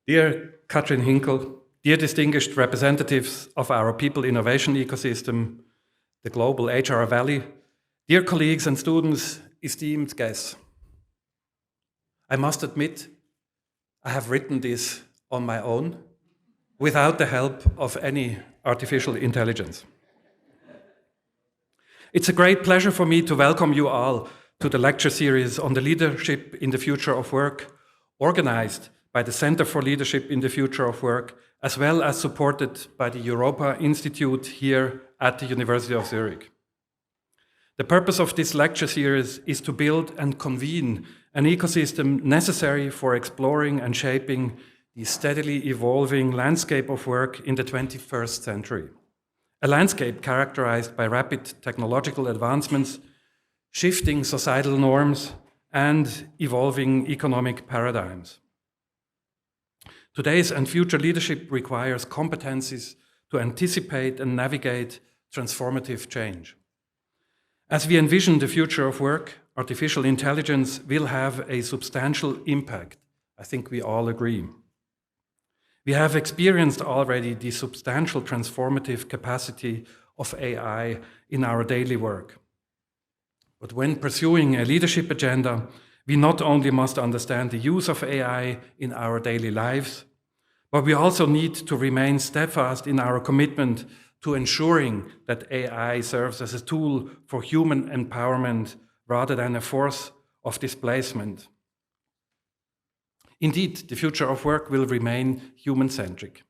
Dear Catrin Hinkel, dear distinguished representatives of our people innovation ecosystem, the global HR Valley, dear colleagues and students, esteemed guests. I must admit, I have written this on my own, without the help of any artificial intelligence. It's a great pleasure for me to welcome you all to the lecture series on the leadership in the future of work, organized by the Center for Leadership in the Future of Work, as well as supported by the Europa Institute here at the University of Zurich. The purpose of this lecture series is to build and convene an ecosystem necessary for exploring and shaping the steadily evolving landscape of work in the 21st century. A landscape characterized by rapid technological advancements, shifting societal norms, and evolving economic paradigms. Today's and future leadership requires competencies to anticipate and navigate transformative change. As we envision the future of work, artificial intelligence will have a substantial impact. I think we all agree. We have experienced already the substantial transformative capacity of AI in our daily work. But when pursuing a leadership agenda, we not only must understand the use of AI in our daily lives, but we also need to remain steadfast in our commitment to ensuring that AI serves as a tool for human empowerment rather than a force of displacement. Indeed, the future of work will remain human-centric,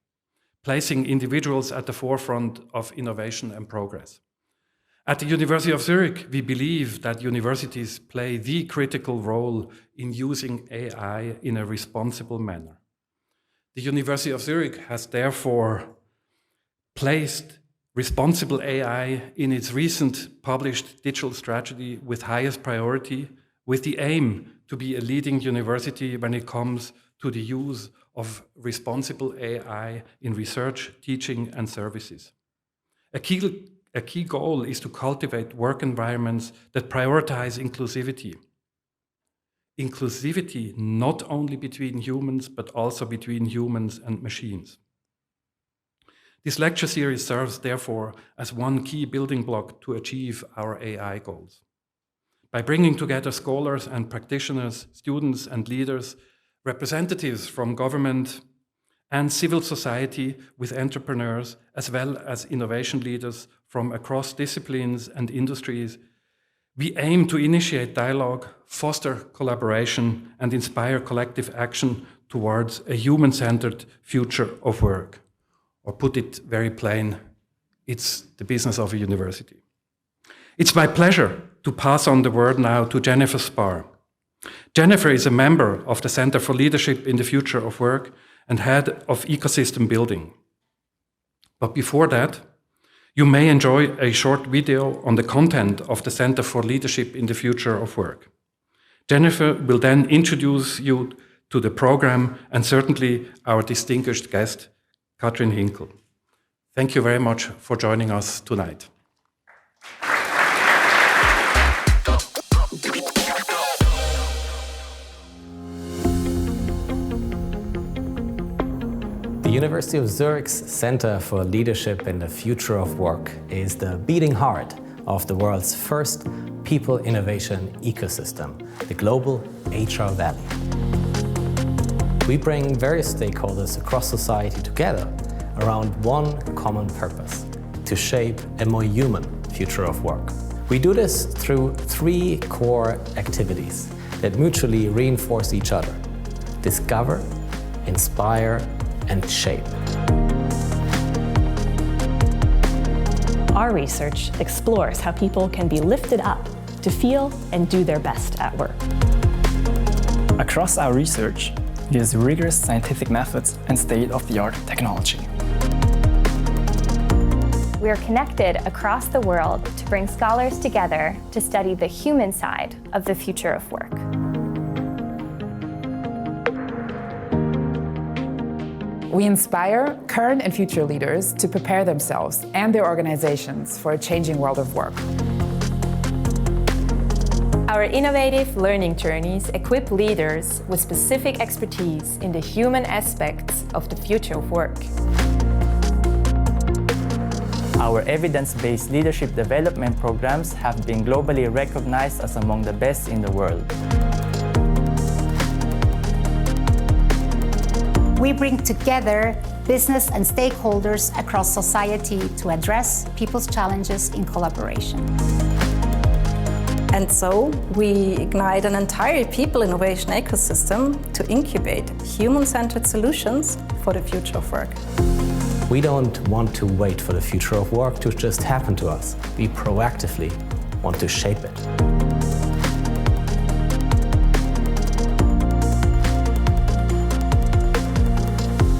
placing individuals at the forefront of innovation and progress. At the University of Zurich, we believe that universities play the critical role in using AI in a responsible manner. The University of Zurich has therefore placed responsible AI in its recent published digital strategy with highest priority, with the aim to be a leading university when it comes to the use of responsible AI in research, teaching, and services. A key goal is to cultivate work environments that prioritize inclusivity. Inclusivity not only between humans, but also between humans and machines. This lecture series serves, therefore, as one key building block to achieve our AI goals. By bringing together scholars and practitioners, students and leaders, representatives from government and civil society with entrepreneurs, as well as innovation leaders from across disciplines and industries, we aim to initiate dialogue, foster collaboration, and inspire collective action towards a human-centered future of work. Or put it very plain, it's the business of a university. It's my pleasure to pass on the word now to Jennifer Spar. Jennifer is a member of the Center for Leadership in the Future of Work and head of ecosystem building. But before that, you may enjoy a short video on the content of the Center for Leadership in the Future of Work. Jennifer will then introduce you to the program and certainly our distinguished guest, Catrin Hinkel. Thank you very much for joining us tonight. The University of Zurich's Center for Leadership in the Future of Work is the beating heart of the world's first people innovation ecosystem, the global HR Valley. We bring various stakeholders across society together around one common purpose: to shape a more human future of work. We do this through three core activities that mutually reinforce each other: discover, inspire, and shape. Our research explores how people can be lifted up to feel and do their best at work. Across our research, we use rigorous scientific methods and state-of-the-art technology. We are connected across the world to bring scholars together to study the human side of the future of work. We inspire current and future leaders to prepare themselves and their organizations for a changing world of work. Our innovative learning journeys equip leaders with specific expertise in the human aspects of the future of work. Our evidence-based leadership development programs have been globally recognized as among the best in the world. We bring together business and stakeholders across society to address people's challenges in collaboration. And so, we ignite an entire people innovation ecosystem to incubate human-centered solutions for the future of work. We don't want to wait for the future of work to just happen to us. We proactively want to shape it.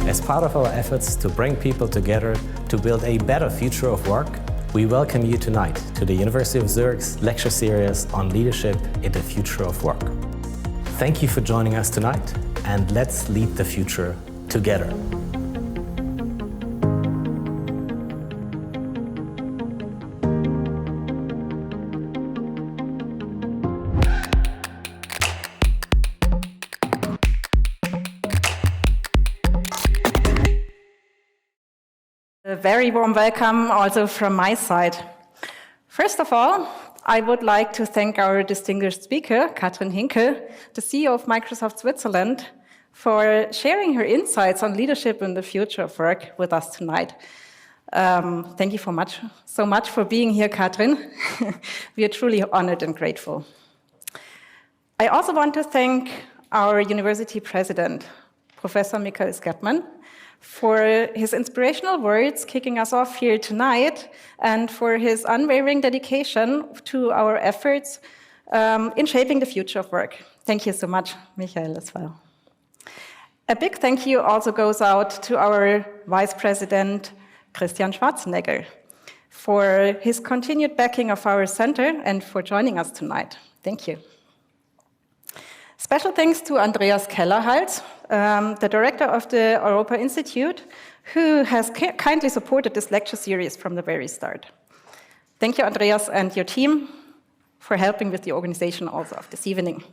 As part of our efforts to bring people together to build a better future of work, we welcome you tonight to the University of Zurich's lecture series on leadership in the future of work. Thank you for joining us tonight, and let's lead the future together. A very warm welcome also from my side. First of all, I would like to thank our distinguished speaker, Catrin Hinkel, the CEO of Microsoft Switzerland, for sharing her insights on leadership in the future of work with us tonight. Thank you so much for being here, Catrin. We are truly honored and grateful. I also want to thank our university president, Professor Michael Scatman, for his inspirational words kicking us off here tonight and for his unwavering dedication to our efforts in shaping the future of work. Thank you so much, Michael, as well. A big thank you also goes out to our Vice President, Christian Schwarzenegger, for his continued backing of our center and for joining us tonight. Thank you. Special thanks to Andreas Kellerhals, the director of the Europa Institute, who has kindly supported this lecture series from the very start. Thank you, Andreas, and your team for helping with the organization also of this evening.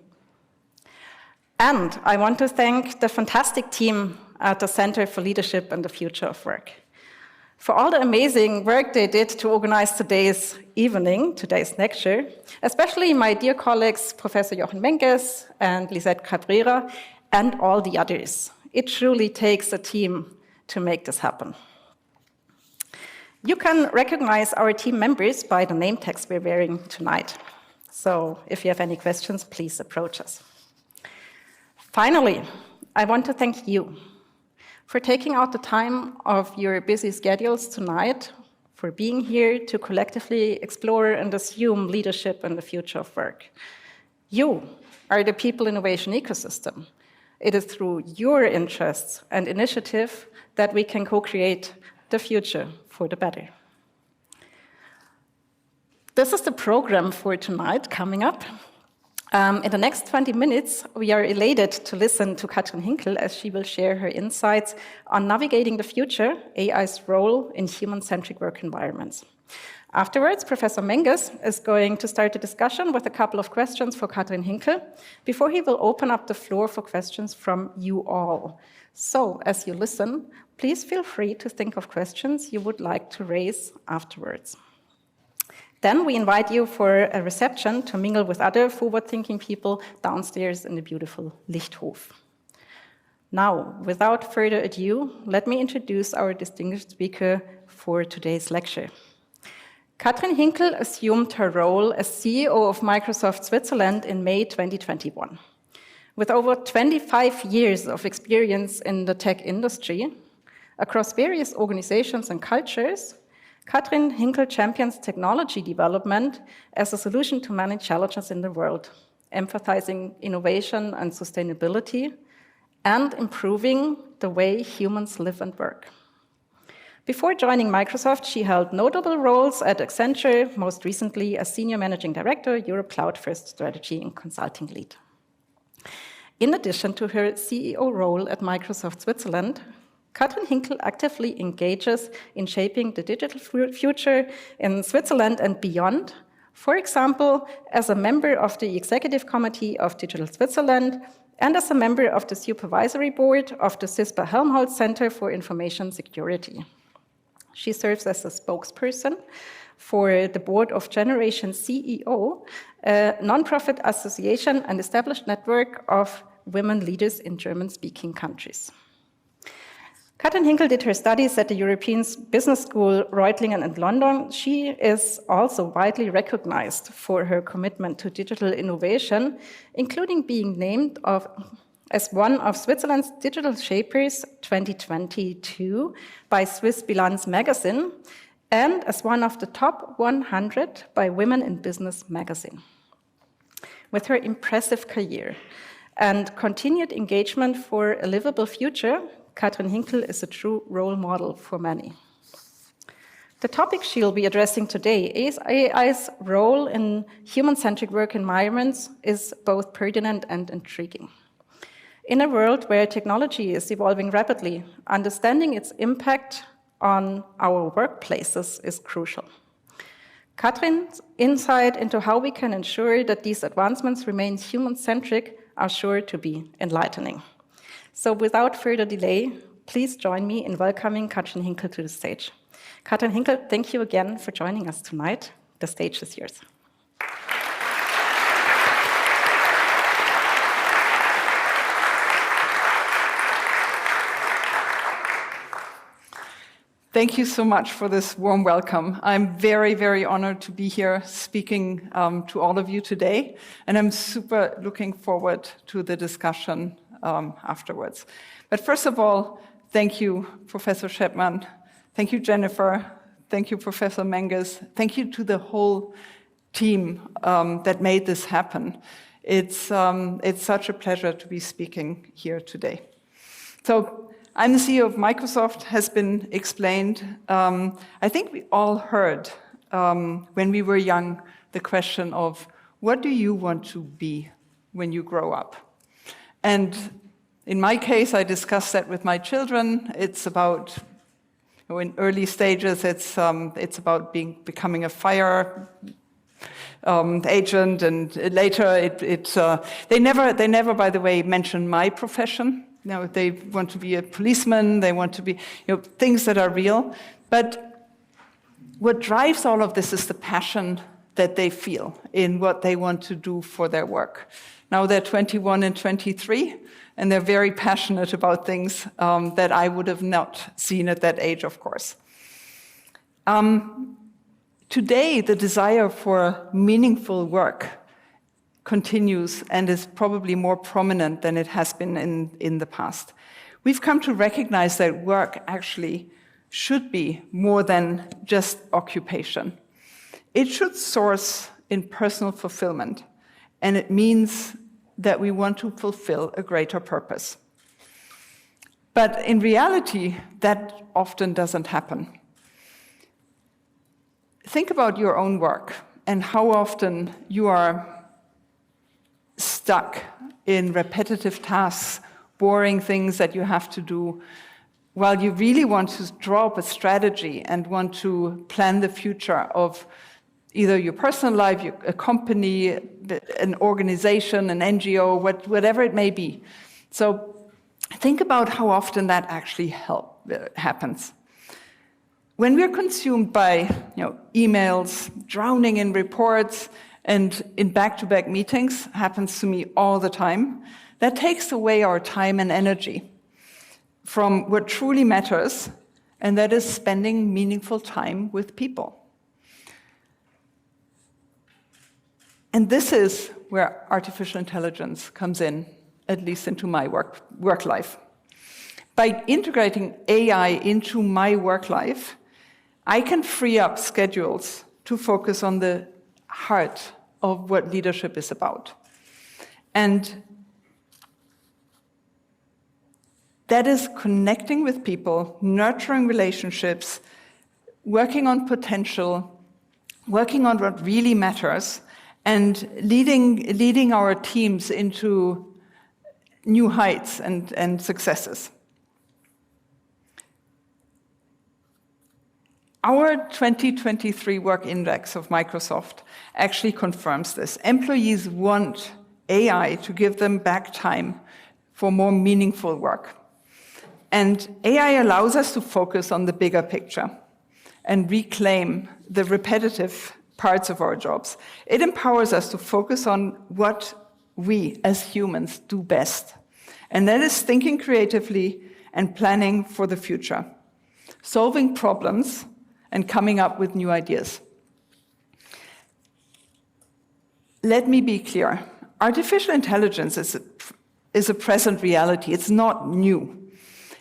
And I want to thank the fantastic team at the Center for Leadership and the Future of Work for all the amazing work they did to organize today's lecture, especially my dear colleagues, Professor Jochen Menkes and Lisette Cabrera, and all the others. It truly takes a team to make this happen. You can recognize our team members by the name tags we're wearing tonight. So if you have any questions, please approach us. Finally, I want to thank you for taking out the time of your busy schedules tonight, for being here to collectively explore and assume leadership in the future of work. You are the people innovation ecosystem. It is through your interests and initiative that we can co-create the future for the better. This is the program for tonight coming up. In the next 20 minutes, we are elated to listen to Catrin Hinkel as she will share her insights on navigating the future, AI's role in human-centric work environments. Afterwards, Professor Menkes is going to start a discussion with a couple of questions for Catrin Hinkel before he will open up the floor for questions from you all. So, as you listen, please feel free to think of questions you would like to raise afterwards. Then we invite you for a reception to mingle with other forward-thinking people downstairs in the beautiful Lichthof. Now, without further ado, let me introduce our distinguished speaker for today's lecture. Catrin Hinkel assumed her role as CEO of Microsoft Switzerland in May 2021. With over 25 years of experience in the tech industry, across various organizations and cultures, Catrin Hinkel champions technology development as a solution to many challenges in the world, emphasizing innovation and sustainability, and improving the way humans live and work. Before joining Microsoft, she held notable roles at Accenture, most recently as Senior Managing Director, Europe Cloud First Strategy and Consulting Lead. In addition to her CEO role at Microsoft Switzerland, Catrin Hinkel actively engages in shaping the digital future in Switzerland and beyond For example, as a member of the Executive Committee of Digital Switzerland and as a member of the Supervisory Board of the CISPA Helmholtz Center for Information Security. She serves as a spokesperson for the board of Generation CEO, a nonprofit association and established network of women leaders in German-speaking countries. Catrin Hinkel did her studies at the European Business School, Reutlingen and London. She is also widely recognized for her commitment to digital innovation, including being named as one of Switzerland's Digital Shapers 2022 by Swiss Bilanz magazine, and as one of the top 100 by Women in Business magazine. With her impressive career and continued engagement for a livable future, Catrin Hinkel is a true role model for many. The topic she'll be addressing today is AI's role in human-centric work environments is both pertinent and intriguing. In a world where technology is evolving rapidly, understanding its impact on our workplaces is crucial. Catrin's insight into how we can ensure that these advancements remain human-centric are sure to be enlightening. So without further delay, please join me in welcoming Catrin Hinkel to the stage. Catrin Hinkel, thank you again for joining us tonight. The stage is yours. Thank you so much for this warm welcome. I'm very, very honored to be here speaking to all of you today, and I'm super looking forward to the discussion afterwards. But first of all, thank you, Professor Scheppmann. Thank you, Jennifer. Thank you, Professor Menges. Thank you to the whole team that made this happen. It's such a pleasure to be speaking here today. So I'm the CEO of Microsoft, has been explained. I think we all heard when we were young the question of, what do you want to be when you grow up? And in my case, I discussed that with my children. It's about, in early stages, it's about becoming a fire agent, and later they never, by the way, mention my profession. They want to be a policeman. They want to be things that are real. But what drives all of this is the passion that they feel in what they want to do for their work. Now they're 21 and 23, and they're very passionate about things that I would have not seen at that age, of course. Today, the desire for meaningful work continues and is probably more prominent than it has been in the past. We've come to recognize that work actually should be more than just occupation. It should source in personal fulfillment, and it means that we want to fulfill a greater purpose. But in reality, that often doesn't happen. Think about your own work and how often you are stuck in repetitive tasks, boring things that you have to do, while you really want to draw up a strategy and want to plan the future of either your personal life, a company, an organization, an NGO, whatever it may be. So think about how often that actually happens. When we're consumed by emails, drowning in reports, and in back-to-back meetings, happens to me all the time, that takes away our time and energy from what truly matters, and that is spending meaningful time with people. And this is where artificial intelligence comes in, at least into my work life. By integrating AI into my work life, I can free up schedules to focus on the heart of what leadership is about. And that is connecting with people, nurturing relationships, working on potential, working on what really matters, and leading our teams into new heights and successes. Our 2023 Work Index of Microsoft actually confirms this. Employees want AI to give them back time for more meaningful work. And AI allows us to focus on the bigger picture and reclaim the repetitive parts of our jobs. It empowers us to focus on what we as humans do best. And that is thinking creatively and planning for the future, solving problems and coming up with new ideas. Let me be clear. Artificial intelligence is a present reality. It's not new.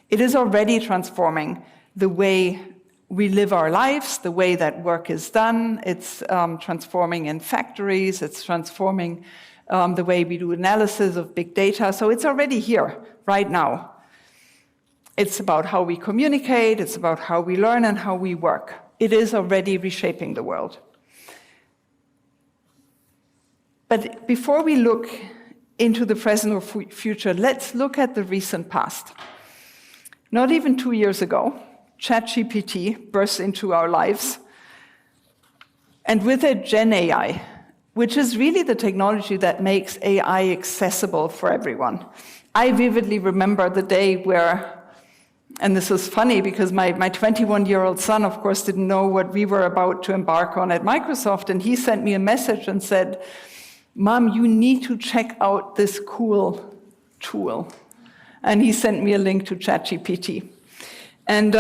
It is already transforming the way we live our lives, the way that work is done. It's transforming in factories. It's transforming the way we do analysis of big data. So it's already here, right now. It's about how we communicate. It's about how we learn and how we work. It is already reshaping the world. But before we look into the present or future, let's look at the recent past. Not even 2 years ago, ChatGPT burst into our lives, and with it, Gen AI, which is really the technology that makes AI accessible for everyone. I vividly remember the day where, and this is funny because my 21-year-old son, of course, didn't know what we were about to embark on at Microsoft, and he sent me a message and said, "Mom, you need to check out this cool tool." And he sent me a link to ChatGPT. And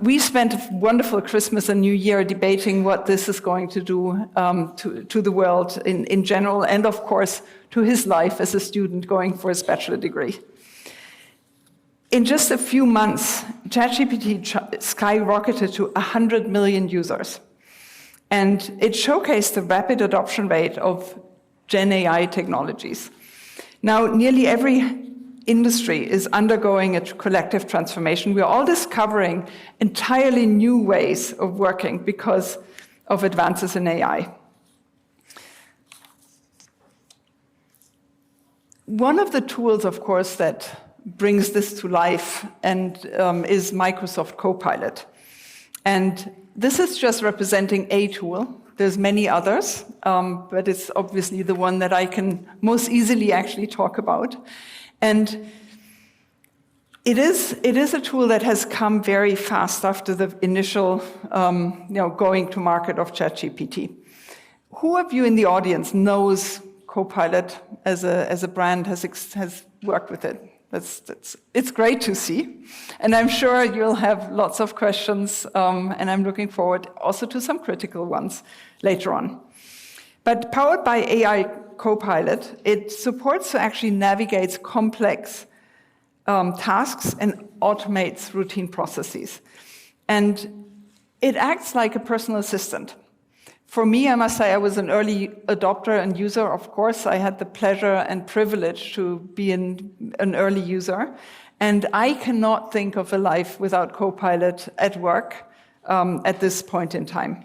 we spent a wonderful Christmas and New Year debating what this is going to do to the world in general, and of course, to his life as a student going for his bachelor degree. In just a few months, ChatGPT skyrocketed to 100 million users. And it showcased the rapid adoption rate of Gen AI technologies. Now, nearly every industry is undergoing a collective transformation. We are all discovering entirely new ways of working because of advances in AI. One of the tools, of course, that brings this to life and is Microsoft Copilot. And this is just representing a tool. There's many others, but it's obviously the one that I can most easily actually talk about. And it is a tool that has come very fast after the initial going to market of ChatGPT. Who of you in the audience knows Copilot as a brand, has worked with it? It's great to see. And I'm sure you'll have lots of questions, and I'm looking forward also to some critical ones later on. But powered by AI Copilot, it supports to actually navigates complex tasks and automates routine processes. And it acts like a personal assistant. For me, I must say I was an early adopter and user. Of course, I had the pleasure and privilege to be an early user. And I cannot think of a life without Copilot at work at this point in time.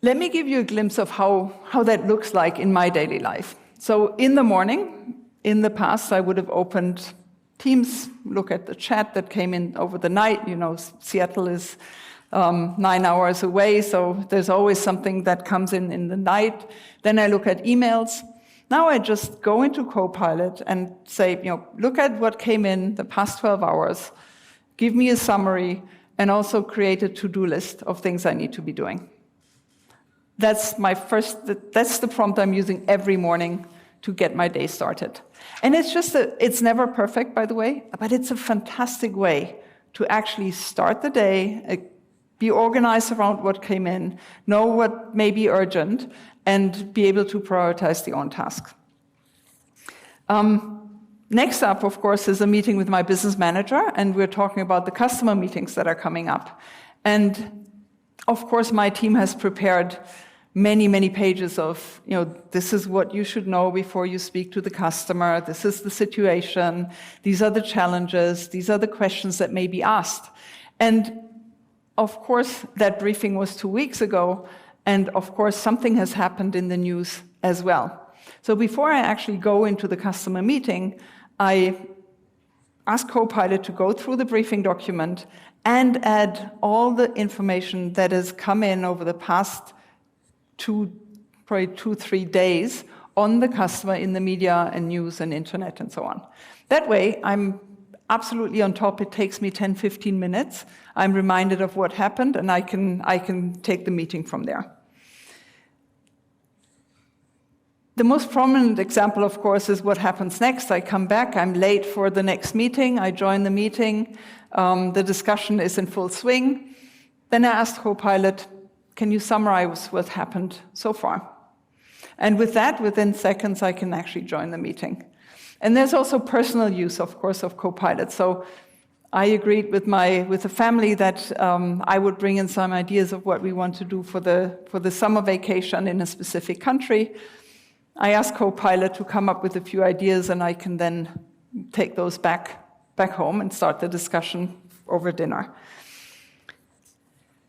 Let me give you a glimpse of how that looks like in my daily life. So in the morning, in the past, I would have opened Teams, look at the chat that came in over the night. You know, Seattle is 9 hours away, so there's always something that comes in the night. Then I look at emails. Now I just go into Copilot and say, look at what came in the past 12 hours, give me a summary, and also create a to-do list of things I need to be doing. That's the prompt I'm using every morning to get my day started. And it's never perfect, by the way, but it's a fantastic way to actually start the day, be organized around what came in, know what may be urgent, and be able to prioritize the own tasks. Next up, of course, is a meeting with my business manager, and we're talking about the customer meetings that are coming up. And of course, my team has prepared many, many pages of, this is what you should know before you speak to the customer. This is the situation. These are the challenges. These are the questions that may be asked. And of course, that briefing was 2 weeks ago. And of course, something has happened in the news as well. So before I actually go into the customer meeting, I ask Copilot to go through the briefing document and add all the information that has come in over the past probably 2-3 days on the customer in the media and news and internet and so on. That way, I'm absolutely on top. It takes me 10-15 minutes. I'm reminded of what happened, and I can take the meeting from there. The most prominent example, of course, is what happens next. I come back, I'm late for the next meeting, I join the meeting, the discussion is in full swing. Then I ask Copilot, can you summarize what happened so far? And with that, within seconds, I can actually join the meeting. And there's also personal use, of course, of Copilot. So I agreed with the family that I would bring in some ideas of what we want to do for the summer vacation in a specific country. I asked Copilot to come up with a few ideas, and I can then take those back home and start the discussion over dinner.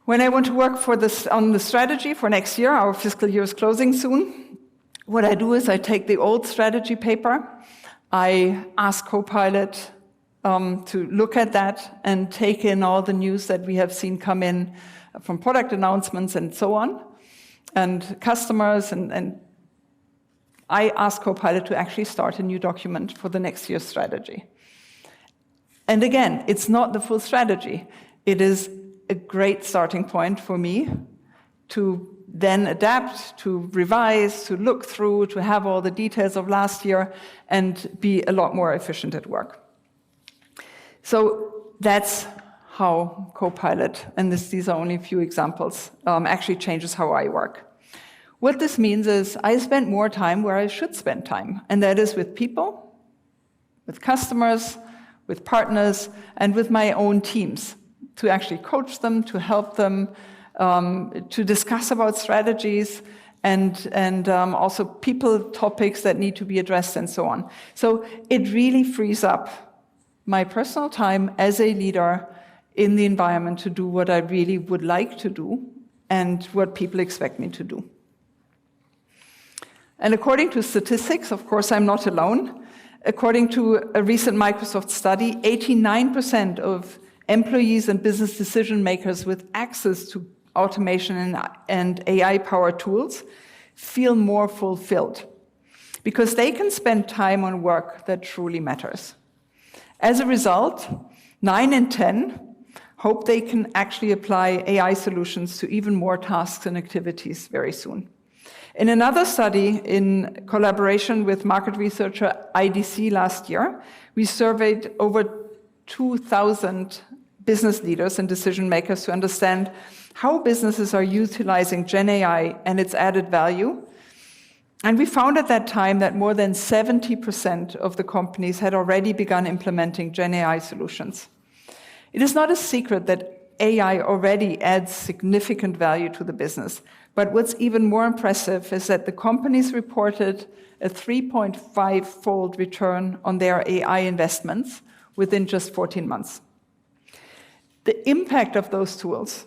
When I want to work on the strategy for next year, our fiscal year is closing soon, what I do is I take the old strategy paper, I ask Copilot to look at that and take in all the news that we have seen come in from product announcements and so on, and customers, and I ask Copilot to actually start a new document for the next year's strategy. And again, it's not the full strategy. It is a great starting point for me to then adapt, to revise, to look through, to have all the details of last year, and be a lot more efficient at work. So that's how Copilot, and these are only a few examples, actually changes how I work. What this means is I spend more time where I should spend time, and that is with people, with customers, with partners, and with my own teams, to actually coach them, to help them, to discuss about strategies, and also people topics that need to be addressed and so on. So it really frees up my personal time as a leader in the environment to do what I really would like to do and what people expect me to do. And according to statistics, of course, I'm not alone. According to a recent Microsoft study, 89% of employees and business decision makers with access to automation and AI-powered tools feel more fulfilled because they can spend time on work that truly matters. As a result, 9 in 10 hope they can actually apply AI solutions to even more tasks and activities very soon. In another study in collaboration with market researcher IDC last year, we surveyed over 2,000 business leaders and decision makers to understand how businesses are utilizing Gen AI and its added value. And we found at that time that more than 70% of the companies had already begun implementing Gen AI solutions. It is not a secret that AI already adds significant value to the business. But what's even more impressive is that the companies reported a 3.5-fold return on their AI investments within just 14 months. The impact of those tools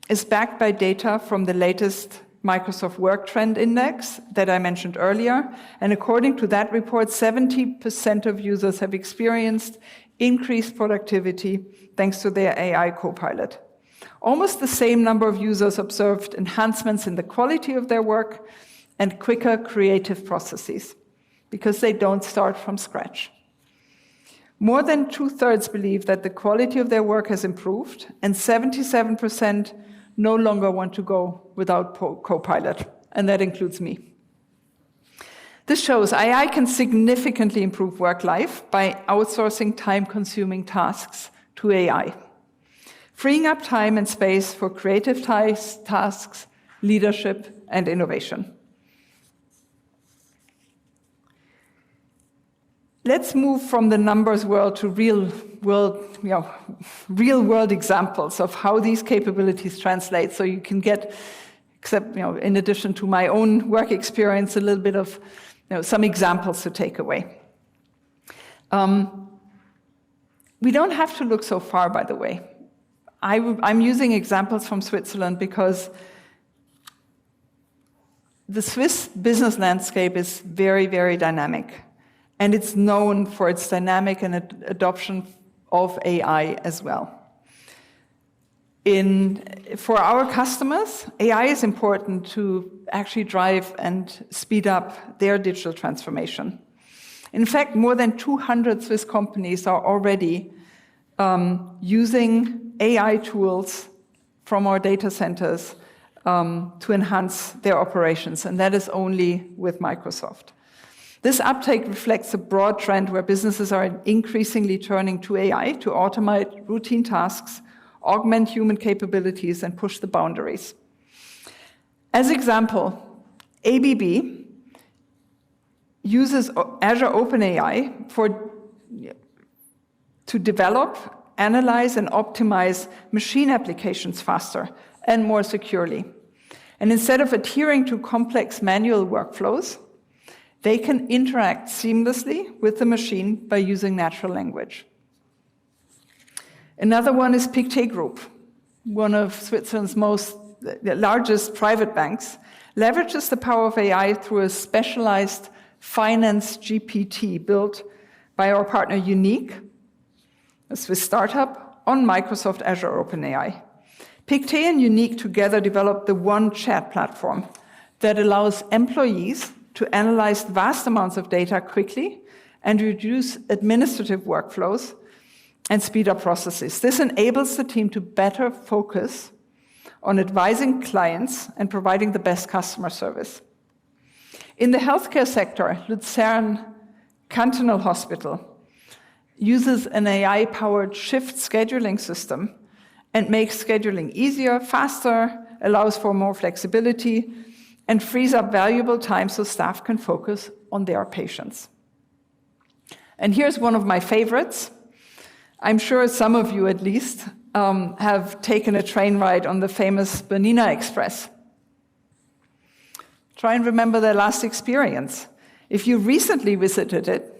is backed by data from the latest Microsoft Work Trend Index that I mentioned earlier. And according to that report, 70% of users have experienced increased productivity thanks to their AI Copilot. Almost the same number of users observed enhancements in the quality of their work and quicker creative processes because they don't start from scratch. More than 2/3 believe that the quality of their work has improved, and 77% no longer want to go without Copilot, and that includes me. This shows AI can significantly improve work life by outsourcing time-consuming tasks to AI, freeing up time and space for creative tasks, leadership, and innovation. Let's move from the numbers world to real world examples of how these capabilities translate, so you can get, in addition to my own work experience, a little bit of some examples to take away. We don't have to look so far, by the way. I'm using examples from Switzerland because the Swiss business landscape is very, very dynamic. and it's known for its dynamic and adoption of AI as well. For our customers, AI is important to actually drive and speed up their digital transformation. In fact, more than 200 Swiss companies are already using AI tools from our data centers to enhance their operations, and that is only with Microsoft. This uptake reflects a broad trend where businesses are increasingly turning to AI to automate routine tasks, augment human capabilities, and push the boundaries. As example, ABB uses Azure OpenAI to develop, analyze, and optimize machine applications faster and more securely. And instead of adhering to complex manual workflows, they can interact seamlessly with the machine by using natural language. Another one is Pictet Group, one of Switzerland's largest private banks, leverages the power of AI through a specialized finance GPT built by our partner Unique, a Swiss startup, on Microsoft Azure OpenAI. Pictet and Unique together developed the One Chat platform that allows employees to analyze vast amounts of data quickly and reduce administrative workflows and speed up processes. This enables the team to better focus on advising clients and providing the best customer service. In the healthcare sector, Luzern Cantonal Hospital uses an AI-powered shift scheduling system and makes scheduling easier, faster, allows for more flexibility, and frees up valuable time so staff can focus on their patients. And here's one of my favorites. I'm sure some of you, at least, have taken a train ride on the famous Bernina Express. Try and remember their last experience. If you recently visited it,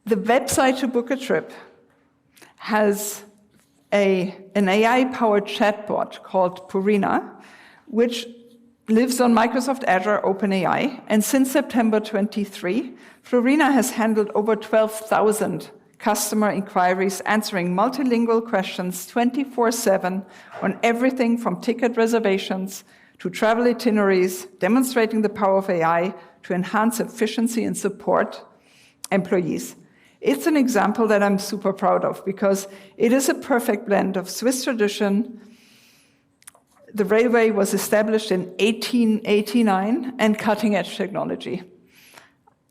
the website to book a trip has an AI-powered chatbot called Purina, which lives on Microsoft Azure OpenAI, and since September 23, Florina has handled over 12,000 customer inquiries, answering multilingual questions 24/7 on everything from ticket reservations to travel itineraries, demonstrating the power of AI to enhance efficiency and support employees. It's an example that I'm super proud of because it is a perfect blend of Swiss tradition. The railway was established in 1889 and cutting-edge technology.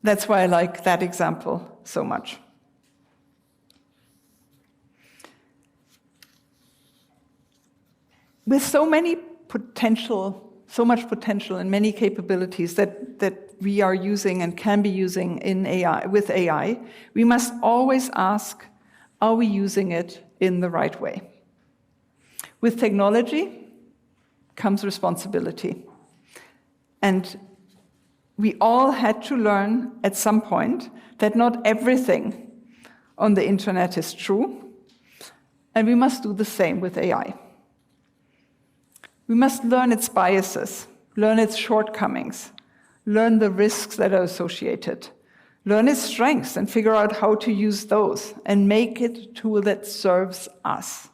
That's why I like that example so much. With so much potential and many capabilities that we are using and can be using in AI, with AI, we must always ask, are we using it in the right way? With technology comes responsibility. And we all had to learn at some point that not everything on the internet is true, and we must do the same with AI. We must learn its biases, learn its shortcomings, learn the risks that are associated, learn its strengths and figure out how to use those and make it a tool that serves us.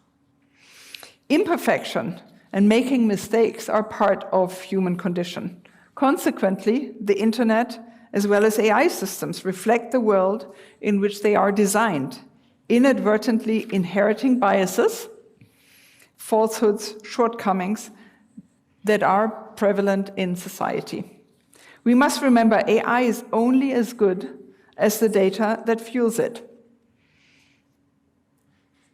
Imperfection and making mistakes are part of human condition. Consequently, the internet as well as AI systems reflect the world in which they are designed, inadvertently inheriting biases, falsehoods, shortcomings that are prevalent in society. We must remember AI is only as good as the data that fuels it.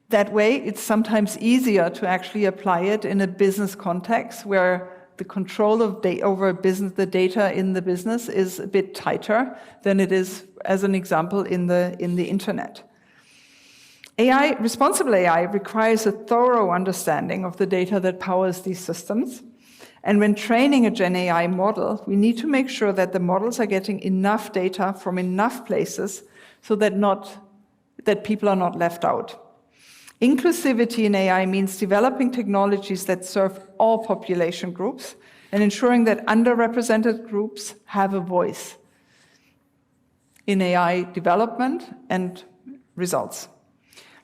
That way, it's sometimes easier to actually apply it in a business context where the control of the data in the business is a bit tighter than it is, as an example, in the internet. Responsible AI requires a thorough understanding of the data that powers these systems. And when training a Gen AI model, we need to make sure that the models are getting enough data from enough places so that people are not left out. Inclusivity in AI means developing technologies that serve all population groups and ensuring that underrepresented groups have a voice. in AI development and results.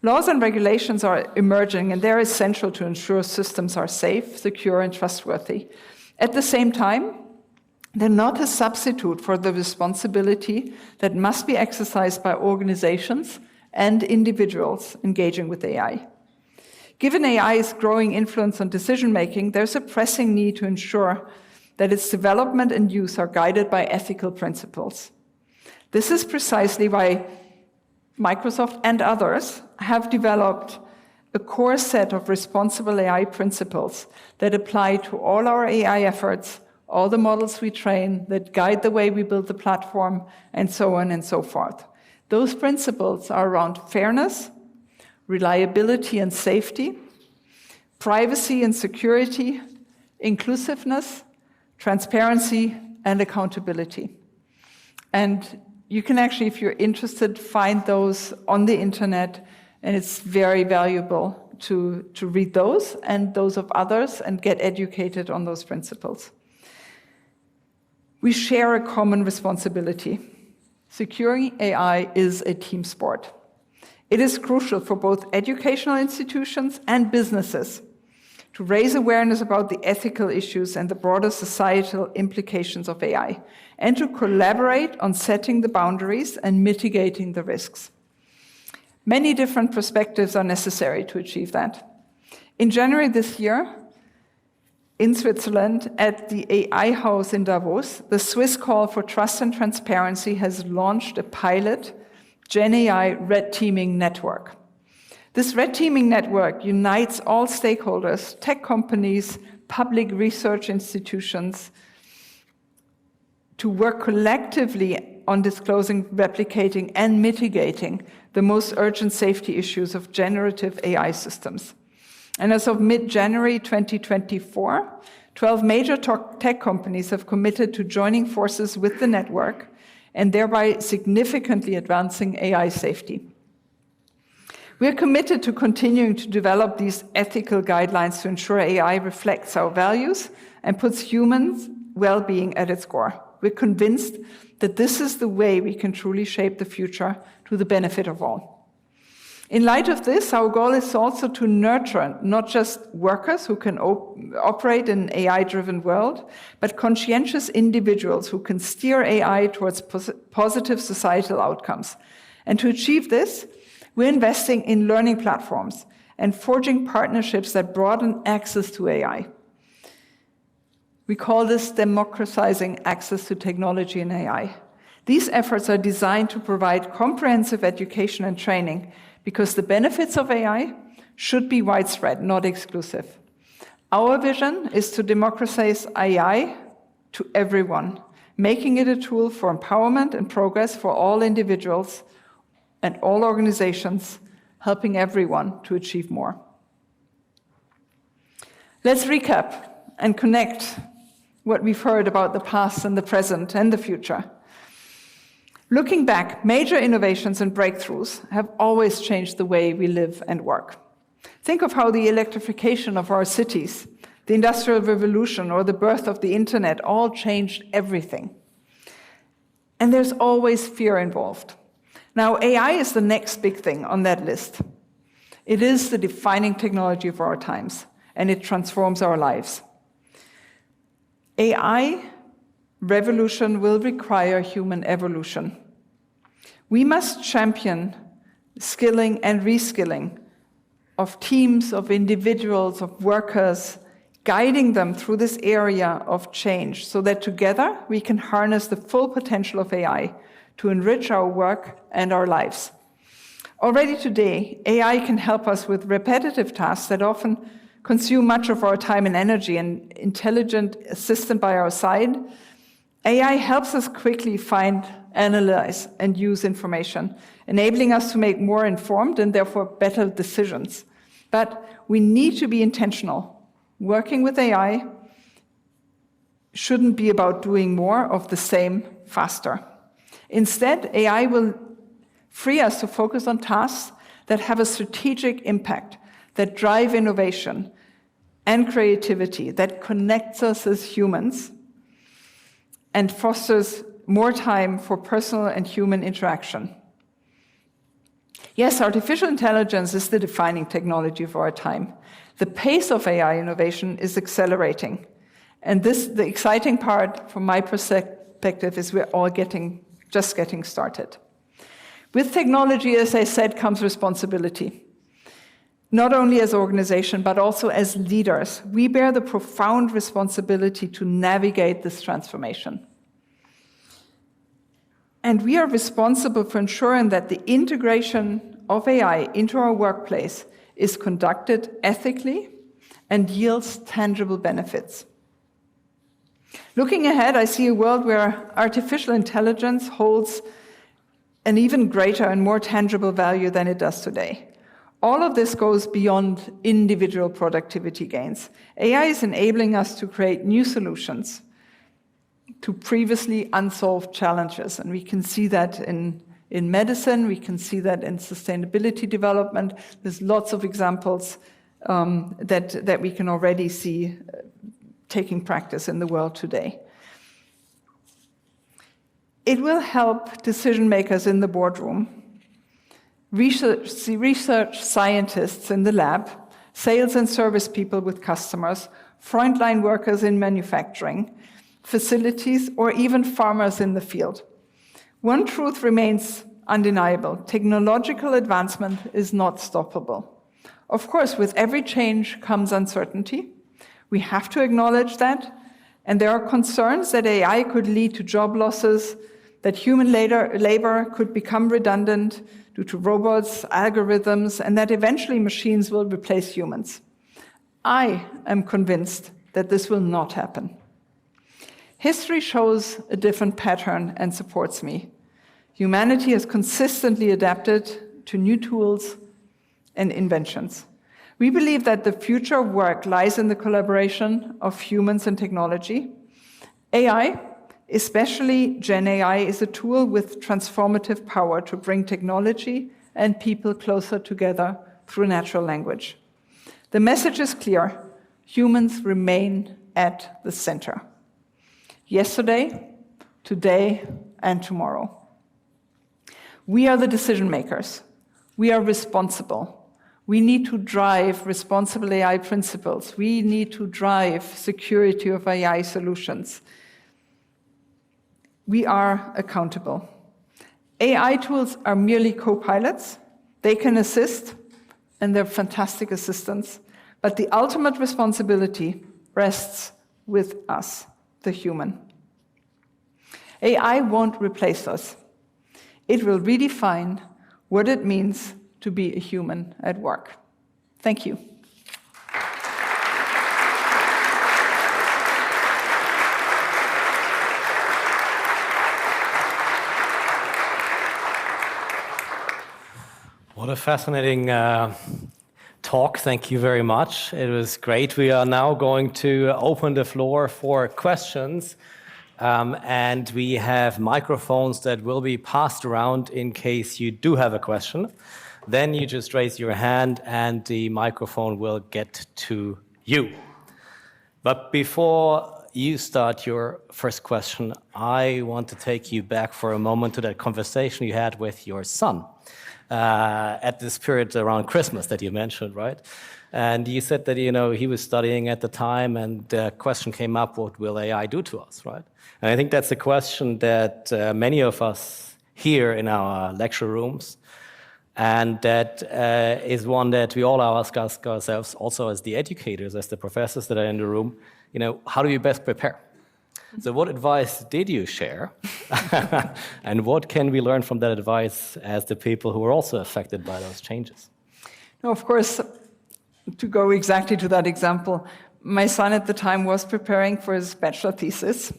Laws and regulations are emerging, and they're essential to ensure systems are safe, secure, and trustworthy. At the same time, they're not a substitute for the responsibility that must be exercised by organizations and individuals engaging with AI. Given AI's growing influence on decision-making, there's a pressing need to ensure that its development and use are guided by ethical principles. This is precisely why Microsoft and others have developed a core set of responsible AI principles that apply to all our AI efforts, all the models we train, that guide the way we build the platform, and so on and so forth. Those principles are around fairness, reliability and safety, privacy and security, inclusiveness, transparency, and accountability. And you can actually, if you're interested, find those on the internet, and it's very valuable to read those and those of others and get educated on those principles. We share a common responsibility. Securing AI is a team sport. It is crucial for both educational institutions and businesses to raise awareness about the ethical issues and the broader societal implications of AI, and to collaborate on setting the boundaries and mitigating the risks. Many different perspectives are necessary to achieve that. In January this year, in Switzerland, at the AI House in Davos, the Swiss Call for Trust and Transparency has launched a pilot GenAI Red Teaming Network. This Red Teaming Network unites all stakeholders, tech companies, public research institutions, to work collectively on disclosing, replicating, and mitigating the most urgent safety issues of generative AI systems. And as of mid-January 2024, 12 major tech companies have committed to joining forces with the network and thereby significantly advancing AI safety. We are committed to continuing to develop these ethical guidelines to ensure AI reflects our values and puts humans' well-being at its core. We're convinced that this is the way we can truly shape the future to the benefit of all. In light of this, our goal is also to nurture not just workers who can operate in an AI-driven world, but conscientious individuals who can steer AI towards positive societal outcomes. And to achieve this, we're investing in learning platforms and forging partnerships that broaden access to AI. We call this democratizing access to technology and AI. These efforts are designed to provide comprehensive education and training because the benefits of AI should be widespread, not exclusive. Our vision is to democratize AI to everyone, making it a tool for empowerment and progress for all individuals and all organizations, helping everyone to achieve more. Let's recap and connect what we've heard about the past and the present and the future. Looking back, major innovations and breakthroughs have always changed the way we live and work. Think of how the electrification of our cities, the Industrial Revolution, or the birth of the internet all changed everything. And there's always fear involved. Now, AI is the next big thing on that list. It is the defining technology of our times, and it transforms our lives. AI revolution will require human evolution. We must champion skilling and reskilling of teams, of individuals, of workers, guiding them through this area of change so that together we can harness the full potential of AI to enrich our work and our lives. Already today, AI can help us with repetitive tasks that often consume much of our time and energy. An intelligent assistant by our side, AI helps us quickly find, analyze, and use information, enabling us to make more informed and therefore better decisions. But we need to be intentional. Working with AI shouldn't be about doing more of the same faster. Instead, AI will free us to focus on tasks that have a strategic impact, that drive innovation and creativity, that connects us as humans and fosters more time for personal and human interaction. Yes, artificial intelligence is the defining technology of our time. The pace of AI innovation is accelerating. And the exciting part from my perspective is we're all just getting started. With technology, as I said, comes responsibility. Not only as an organization, but also as leaders. We bear the profound responsibility to navigate this transformation. And we are responsible for ensuring that the integration of AI into our workplace is conducted ethically and yields tangible benefits. Looking ahead, I see a world where artificial intelligence holds an even greater and more tangible value than it does today. All of this goes beyond individual productivity gains. AI is enabling us to create new solutions to previously unsolved challenges. And we can see that in medicine, we can see that in sustainability development. There's lots of examples that we can already see taking practice in the world today. It will help decision makers in the boardroom, research scientists in the lab, sales and service people with customers, frontline workers in manufacturing, facilities, or even farmers in the field. One truth remains undeniable: technological advancement is not stoppable. Of course, with every change comes uncertainty. We have to acknowledge that, and there are concerns that AI could lead to job losses, that human labor could become redundant due to robots, algorithms, and that eventually machines will replace humans. I am convinced that this will not happen. History shows a different pattern and supports me. Humanity has consistently adapted to new tools and inventions. We believe that the future of work lies in the collaboration of humans and technology. AI, especially Gen AI, is a tool with transformative power to bring technology and people closer together through natural language. The message is clear: humans remain at the center. Yesterday, today, and tomorrow. We are the decision makers. We are responsible. We need to drive responsible AI principles. We need to drive security of AI solutions. We are accountable. AI tools are merely co-pilots. They can assist, and they're fantastic assistants, but the ultimate responsibility rests with us, the human. AI won't replace us. It will redefine what it means to be a human at work. Thank you. What a fascinating talk. Thank you very much. It was great. We are now going to open the floor for questions. And we have microphones that will be passed around in case you do have a question. Then you just raise your hand and the microphone will get to you. But before you start your first question, I want to take you back for a moment to that conversation you had with your son at this period around Christmas that you mentioned, right? And you said that, he was studying at the time and the question came up, what will AI do to us, right? And I think that's a question that many of us hear in our lecture rooms, and that is one that we all ask ourselves also as the educators, as the professors that are in the room, how do you best prepare? So what advice did you share? And what can we learn from that advice as the people who are also affected by those changes? No, of course, to go exactly to that example, my son at the time was preparing for his bachelor thesis.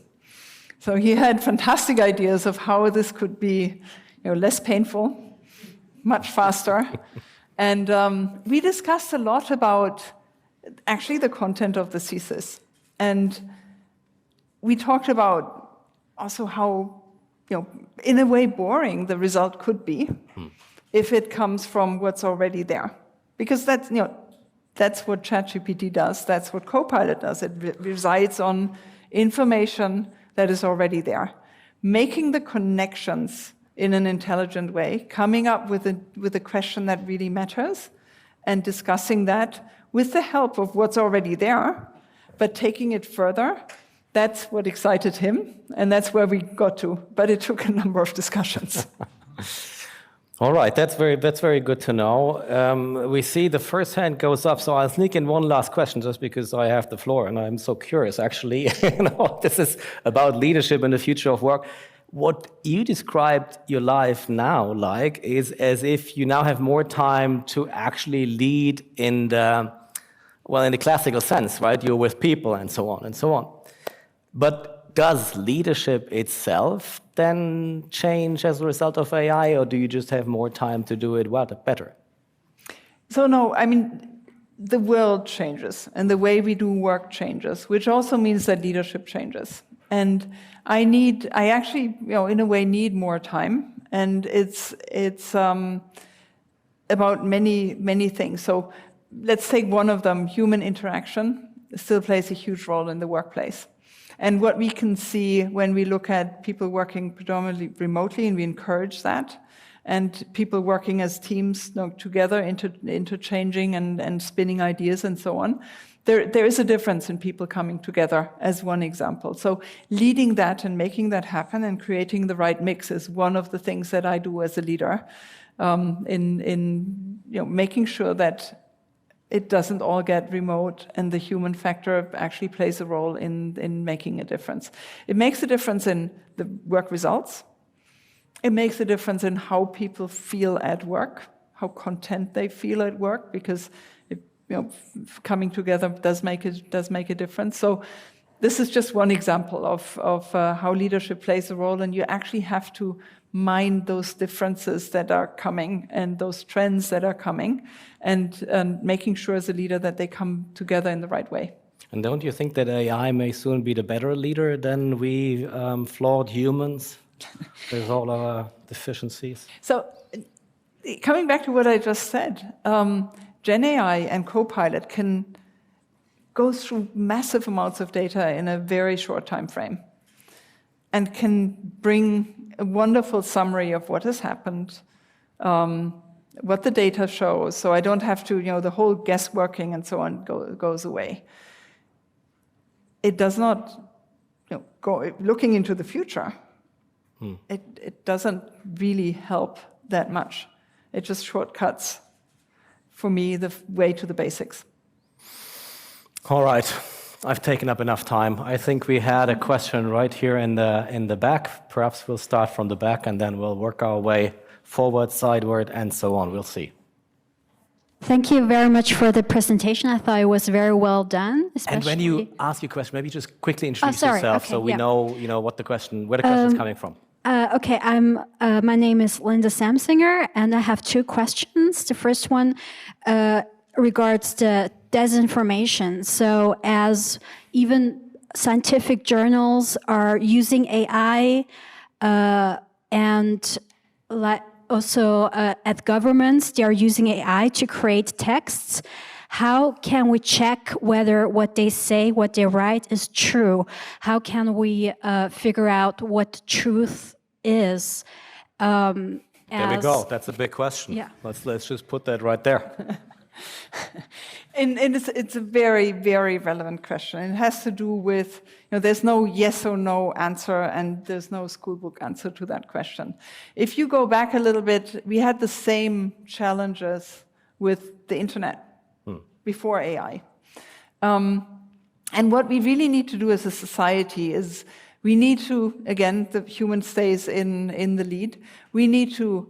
So he had fantastic ideas of how this could be less painful, much faster. And we discussed a lot about actually the content of the thesis. And we talked about also how, in a way boring the result could be if it comes from what's already there. Because that's what ChatGPT does, that's what Copilot does. It resides on information that is already there. making the connections in an intelligent way, coming up with a question that really matters, and discussing that with the help of what's already there, but taking it further. That's what excited him, and that's where we got to. But it took a number of discussions. All right, that's very good to know. We see the first hand goes up, so I'll sneak in one last question just because I have the floor, and I'm so curious, actually. This is about leadership and the future of work. What you described your life now like is as if you now have more time to actually lead in the classical sense, right? You're with people and so on and so on. But does leadership itself then change as a result of AI, or do you just have more time to do it better? So no, I mean, the world changes and the way we do work changes, which also means that leadership changes. And I actually, in a way, need more time. And it's about many things. So let's take one of them. Human interaction still plays a huge role in the workplace. And what we can see when we look at people working predominantly remotely, and we encourage that, and people working as teams together, interchanging and spinning ideas and so on, there is a difference in people coming together as one example. So leading that and making that happen and creating the right mix is one of the things that I do as a leader, in making sure that it doesn't all get remote, and the human factor actually plays a role in making a difference. It makes a difference in the work results. It makes a difference in how people feel at work, how content they feel at work, because coming together does make a difference. So this is just one example of how leadership plays a role, and you actually have to mind those differences that are coming and those trends that are coming, and making sure as a leader that they come together in the right way. And don't you think that AI may soon be the better leader than we flawed humans with all our deficiencies? So coming back to what I just said, Gen AI and Copilot can go through massive amounts of data in a very short time frame, and can bring a wonderful summary of what has happened, what the data shows, so I don't have to, the whole guessworking and so on goes away. It does not, go looking into the future. It doesn't really help that much. It just shortcuts, for me, the way to the basics. All right. I've taken up enough time. I think we had a question right here in the back. Perhaps we'll start from the back and then we'll work our way forward, sideward, and so on. We'll see. Thank you very much for the presentation. I thought it was very well done. And when you ask your question, maybe just quickly introduce yourself, so we know, where the question is coming from. Okay, my name is Linda Samsinger, and I have two questions. The first one regards the disinformation. So as even scientific journals are using AI, and also at governments, they are using AI to create texts, how can we check whether what they say, what they write is true? How can we figure out what truth is? There we go. That's a big question. Yeah. Let's just put that right there. And it's a very, very relevant question. It has to do with, there's no yes or no answer, and there's no schoolbook answer to that question. If you go back a little bit, we had the same challenges with the internet before AI. And what we really need to do as a society is we need to, again, the human stays in the lead, we need to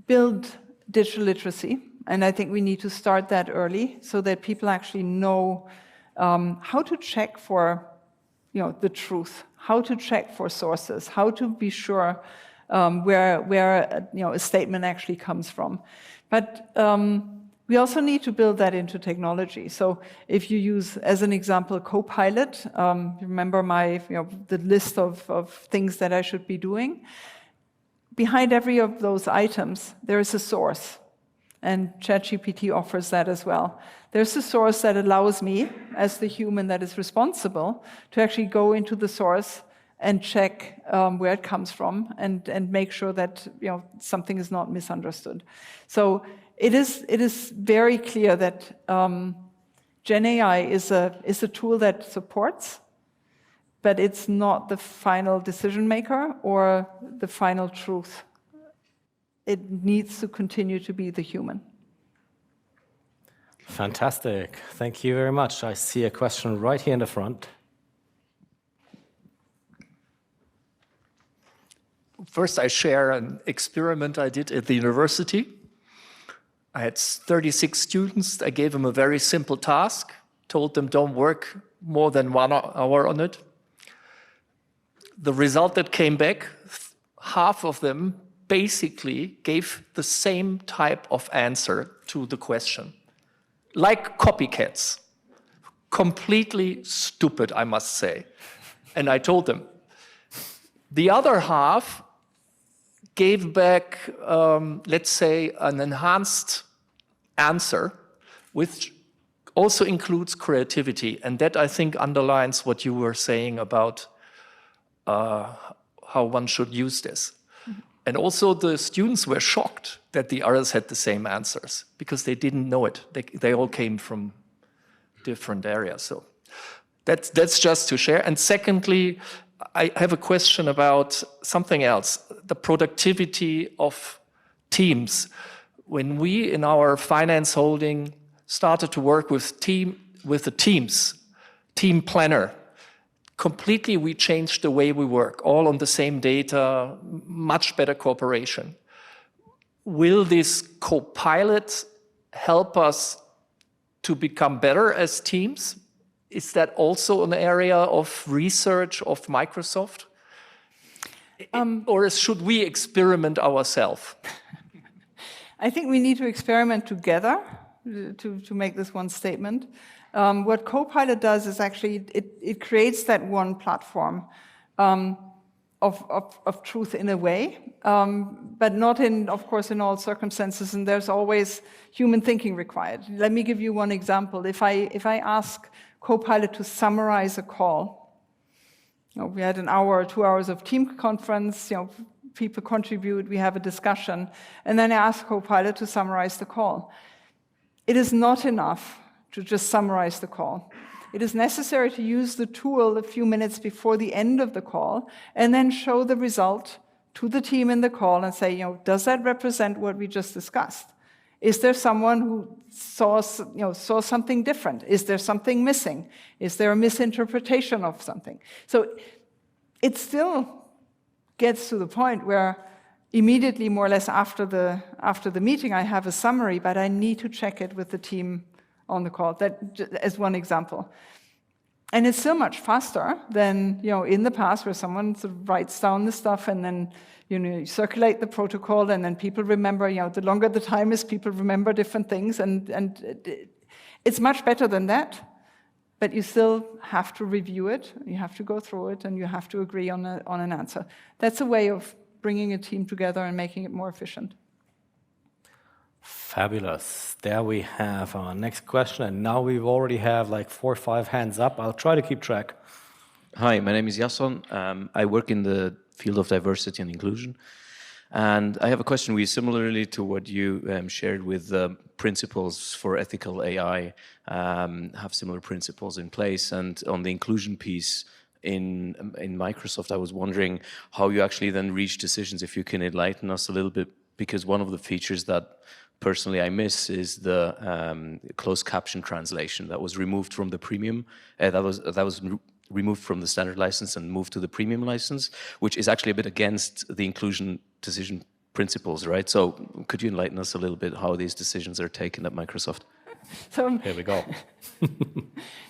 build digital literacy. And I think we need to start that early so that people actually know how to check for, the truth, how to check for sources, how to be sure where a statement actually comes from. But we also need to build that into technology. So if you use, as an example, Copilot, remember the list of things that I should be doing. Behind every of those items, there is a source. And ChatGPT offers that as well. There's a source that allows me, as the human that is responsible, to actually go into the source and check where it comes from and make sure that something is not misunderstood. So it is very clear that Gen AI is a tool that supports, but it's not the final decision maker or the final truth. It needs to continue to be the human. Fantastic. Thank you very much. I see a question right here in the front. First, I share an experiment I did at the university. I had 36 students. I gave them a very simple task, told them don't work more than 1 hour on it. The result that came back, half of them basically gave the same type of answer to the question. Like copycats. Completely stupid, I must say. And I told them. The other half gave back, let's say, an enhanced answer, which also includes creativity. And that, I think, underlines what you were saying about how one should use this. And also the students were shocked that the others had the same answers because they didn't know it. They all came from different areas. So that's just to share. And secondly, I have a question about something else, the productivity of teams. When we in our finance holding started to work with the teams, team planner, completely we changed the way we work, all on the same data, much better cooperation. Will this co-pilot help us to become better as teams? Is that also an area of research of Microsoft? Or should we experiment ourselves? I think we need to experiment together to make this one statement. What Copilot does is actually it creates that one platform of truth in a way, but not of course, in all circumstances, and there's always human thinking required. Let me give you one example. If I ask Copilot to summarize a call, we had an hour or 2 hours of team conference, people contribute, we have a discussion, and then I ask Copilot to summarize the call. It is not enough to just summarize the call. It is necessary to use the tool a few minutes before the end of the call and then show the result to the team in the call and say, does that represent what we just discussed? Is there someone who saw something different? Is there something missing? Is there a misinterpretation of something? So it still gets to the point where immediately, more or less after the meeting, I have a summary, but I need to check it with the team on the call. That as one example. And it's still much faster than in the past, where someone sort of writes down the stuff and then you circulate the protocol, and then people remember. The longer the time is, people remember different things, and it's much better than that. But you still have to review it. You have to go through it, and you have to agree on an answer. That's a way of bringing a team together and making it more efficient. Fabulous. There we have our next question, and now we already have like 4 or 5 hands up. I'll try to keep track. Hi, my name is Jason. I work in the field of diversity and inclusion, and I have a question. We similarly to what you shared with the principles for ethical AI, have similar principles in place. And on the inclusion piece in Microsoft, I was wondering how you actually then reach decisions. If you can enlighten us a little bit, because one of the features that personally I miss is the closed caption translation that was removed from the premium. That was removed from the standard license and moved to the premium license, which is actually a bit against the inclusion decision principles, right? So could you enlighten us a little bit how these decisions are taken at Microsoft? So here we go.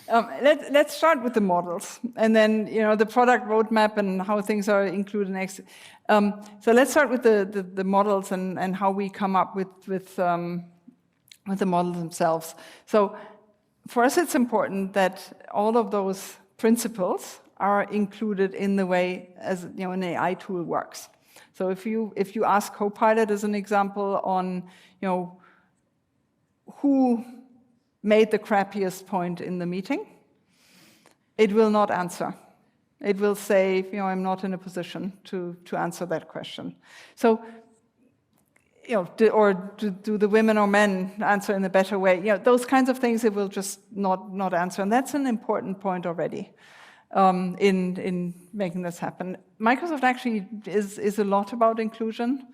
Let's start with the models, and then the product roadmap and how things are included next. So let's start with the models and how we come up with the models themselves. So for us, it's important that all of those principles are included in the way as an AI tool works. So if you ask Copilot as an example on who made the crappiest point in the meeting, it will not answer. It will say, I'm not in a position to answer that question. So, do the women or men answer in a better way? Those kinds of things it will just not answer. And that's an important point already in making this happen. Microsoft actually is a lot about inclusion.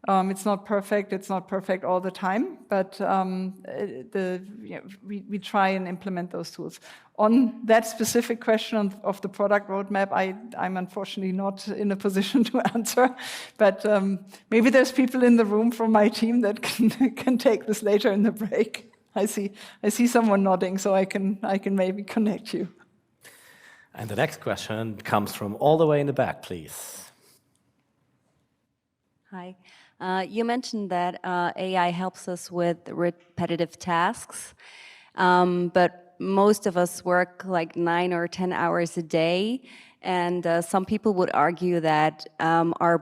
It's not perfect all the time, but we try and implement those tools. On that specific question of the product roadmap, I'm unfortunately not in a position to answer, but maybe there's people in the room from my team that can take this later in the break. I see someone nodding, so I can maybe connect you. And the next question comes from all the way in the back, please. Hi. You mentioned that AI helps us with repetitive tasks, but most of us work like 9 or 10 hours a day, and some people would argue that our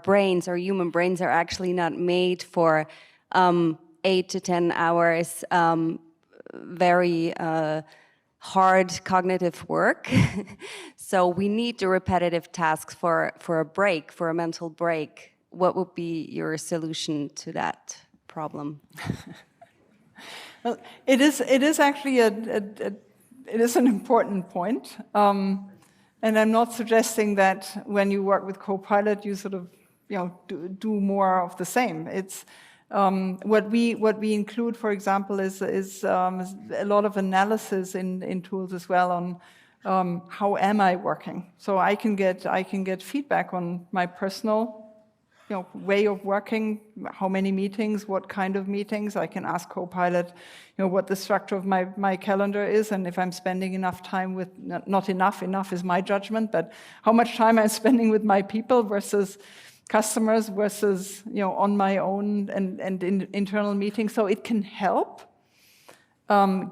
human brains are actually not made for 8 to 10 hours very hard cognitive work. So we need the repetitive tasks for a break, for a mental break. What would be your solution to that problem? Well, it is actually it is an important point, and I'm not suggesting that when you work with Copilot you sort of do more of the same. It's what we include, for example, is a lot of analysis in tools as well on how am I working. So I can get feedback on my personal way of working, how many meetings, what kind of meetings. I can ask Copilot, what the structure of my calendar is, and if I'm spending enough time with, not enough is my judgment, but how much time I'm spending with my people versus customers versus, on my own and in internal meetings. So it can help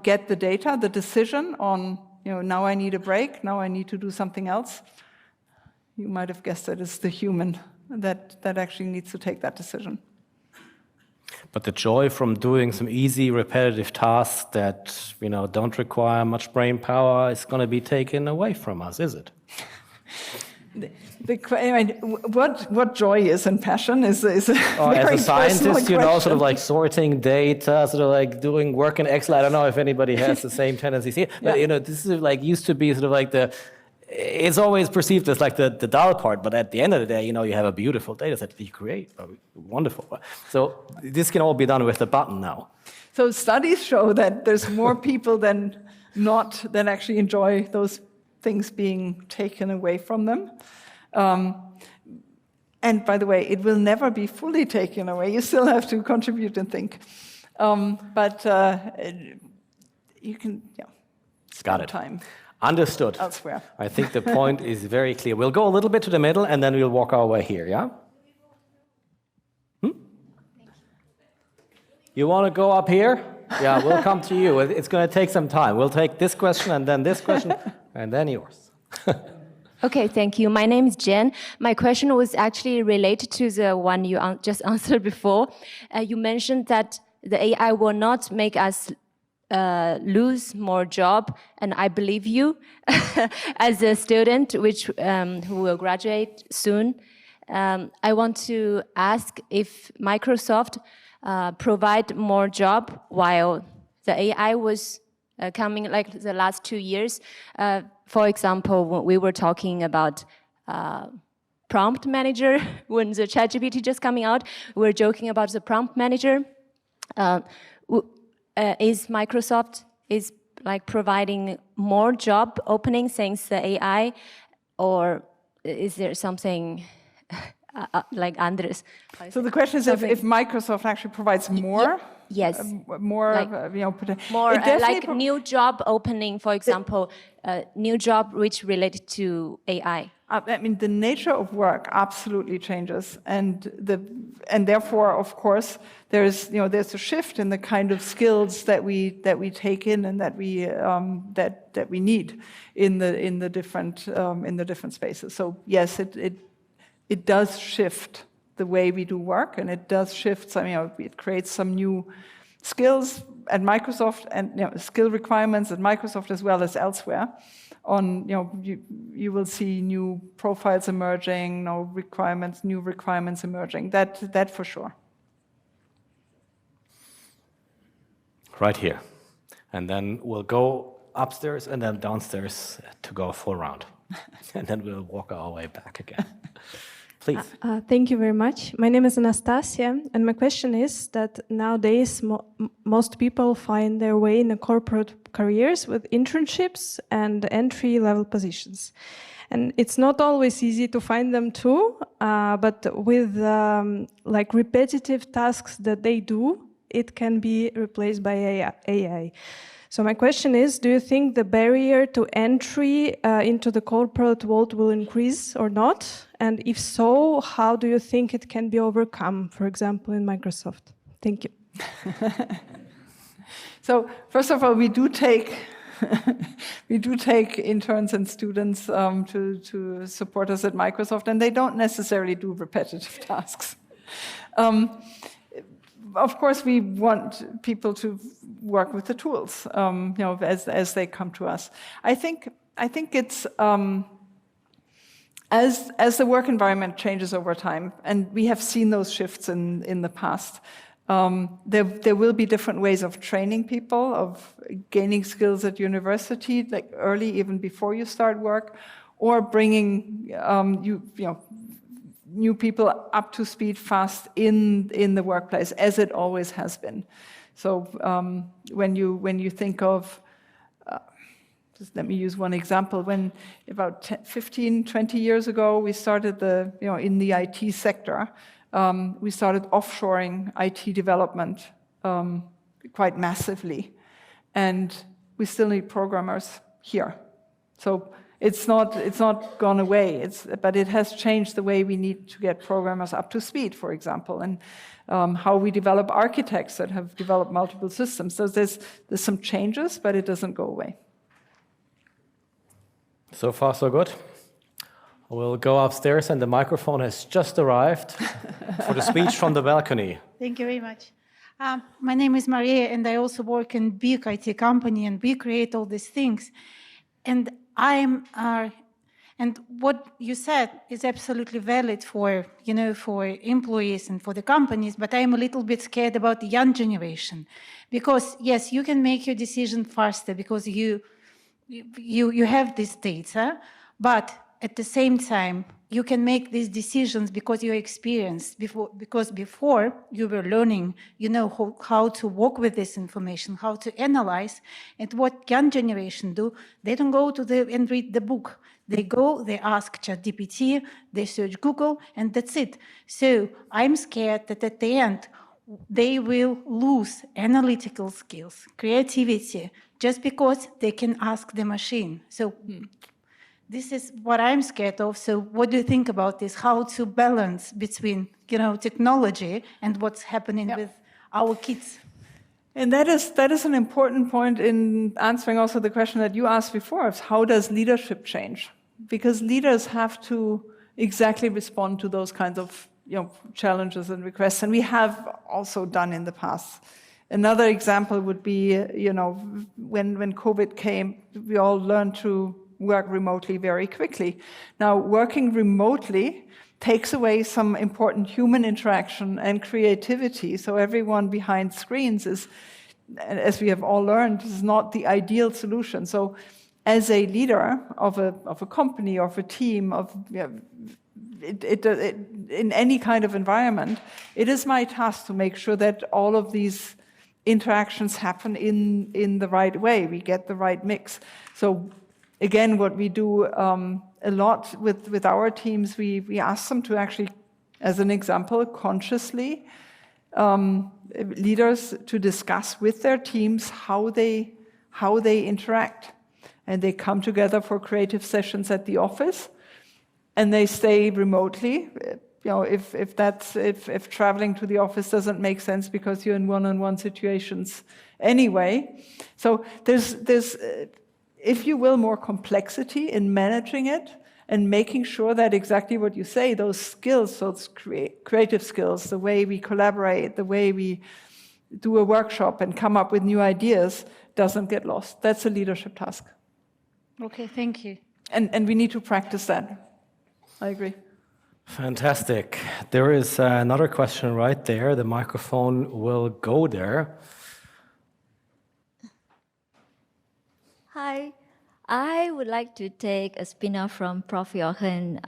get the data, the decision on, now I need a break, now I need to do something else. You might have guessed that it's the human that actually needs to take that decision. But the joy from doing some easy, repetitive tasks that don't require much brain power is going to be taken away from us, is it? What joy is and passion is a very as a scientist, question. sort of like sorting data, sort of like doing work in Excel. I don't know if anybody has the same tendencies here, but this is like used to be sort of like it's always perceived as like the dull part, but at the end of the day, you have a beautiful data set that you create. Wonderful. So this can all be done with a button now. So studies show that there's more people than actually enjoy those things being taken away from them. And by the way, it will never be fully taken away. You still have to contribute and think. But you can, Got it. Time. Understood. Elsewhere. I think the point is very clear. We'll go a little bit to the middle, and then we'll walk our way here, yeah? You want to go up here? Yeah, we'll come to you. It's going to take some time. We'll take this question, and then this question, and then yours. Okay, thank you. My name is Jen. My question was actually related to the one you just answered before. You mentioned that the AI will not make us lose more job, and I believe you. As a student who will graduate soon, I want to ask if Microsoft provide more job while the AI was coming, like the last 2 years. For example, when we were talking about prompt manager, when the ChatGPT just coming out, we were joking about the prompt manager. Is Microsoft like providing more job openings thanks to AI, or is there something like Andres? So the question is if Microsoft actually provides more? Yes. More, more like new job opening, for example, new job which related to AI. I mean, the nature of work absolutely changes, and therefore, of course, there's a shift in the kind of skills that we take in and that we need in the different spaces. So yes, it does shift the way we do work, and it does shift. It creates some new skills at Microsoft and skill requirements at Microsoft as well as elsewhere. On you will see new profiles emerging, new requirements emerging. That for sure. Right here, and then we'll go upstairs and then downstairs to go a full round, and then we'll walk our way back again. Please. Thank you very much. My name is Anastasia, and my question is that nowadays most people find their way in the corporate careers with internships and entry-level positions. And it's not always easy to find them too, but with like repetitive tasks that they do, it can be replaced by AI. So my question is, do you think the barrier to entry into the corporate world will increase or not? And if so, how do you think it can be overcome, for example, in Microsoft? Thank you. So first of all, we do take interns and students to support us at Microsoft, and they don't necessarily do repetitive tasks. Of course, we want people to work with the tools, as they come to us. I think it's as the work environment changes over time, and we have seen those shifts in the past. There will be different ways of training people, of gaining skills at university, like early, even before you start work, or bringing new people up to speed fast in the workplace, as it always has been. So when you think of, just let me use one example. When about 15, 20 years ago, we started in the IT sector, we started offshoring IT development quite massively, and we still need programmers here. So it's not gone away, but it has changed the way we need to get programmers up to speed, for example, and how we develop architects that have developed multiple systems. So there's some changes, but it doesn't go away. So far, so good. We'll go upstairs, and the microphone has just arrived for the speech from the balcony. Thank you very much. My name is Maria, and I also work in big IT company, and we create all these things. And and what you said is absolutely valid for employees and for the companies, but I'm a little bit scared about the young generation, because yes, you can make your decision faster because you have these data, but at the same time, you can make these decisions because you're experienced, because before you were learning, how to work with this information, how to analyze. And what young generation do, they don't go and read the book. They go, they ask ChatGPT, they search Google, and that's it. So I'm scared that at the end, they will lose analytical skills, creativity, just because they can ask the machine. So this is what I'm scared of. So what do you think about this? How to balance between, technology and what's happening with our kids? And that is an important point in answering also the question that you asked before, of how does leadership change? Because leaders have to exactly respond to those kinds of challenges and requests, and we have also done in the past. Another example would be, when COVID came, we all learned to work remotely very quickly. Now, working remotely takes away some important human interaction and creativity. So everyone behind screens is, as we have all learned, is not the ideal solution. So as a leader of a company or of a team, in any kind of environment, it is my task to make sure that all of these interactions happen in the right way. We get the right mix. So again, what we do a lot with our teams, we ask them to actually, as an example, consciously, leaders to discuss with their teams how they interact. And they come together for creative sessions at the office, and they stay remotely. If traveling to the office doesn't make sense because you're in one-on-one situations anyway. So there's if you will, more complexity in managing it and making sure that exactly what you say, those skills, those creative skills, the way we collaborate, the way we do a workshop and come up with new ideas doesn't get lost. That's a leadership task. Okay, thank you. And we need to practice that. I agree. Fantastic. There is another question right there. The microphone will go there. Hi. I would like to take a spin-off from Prof. Jochen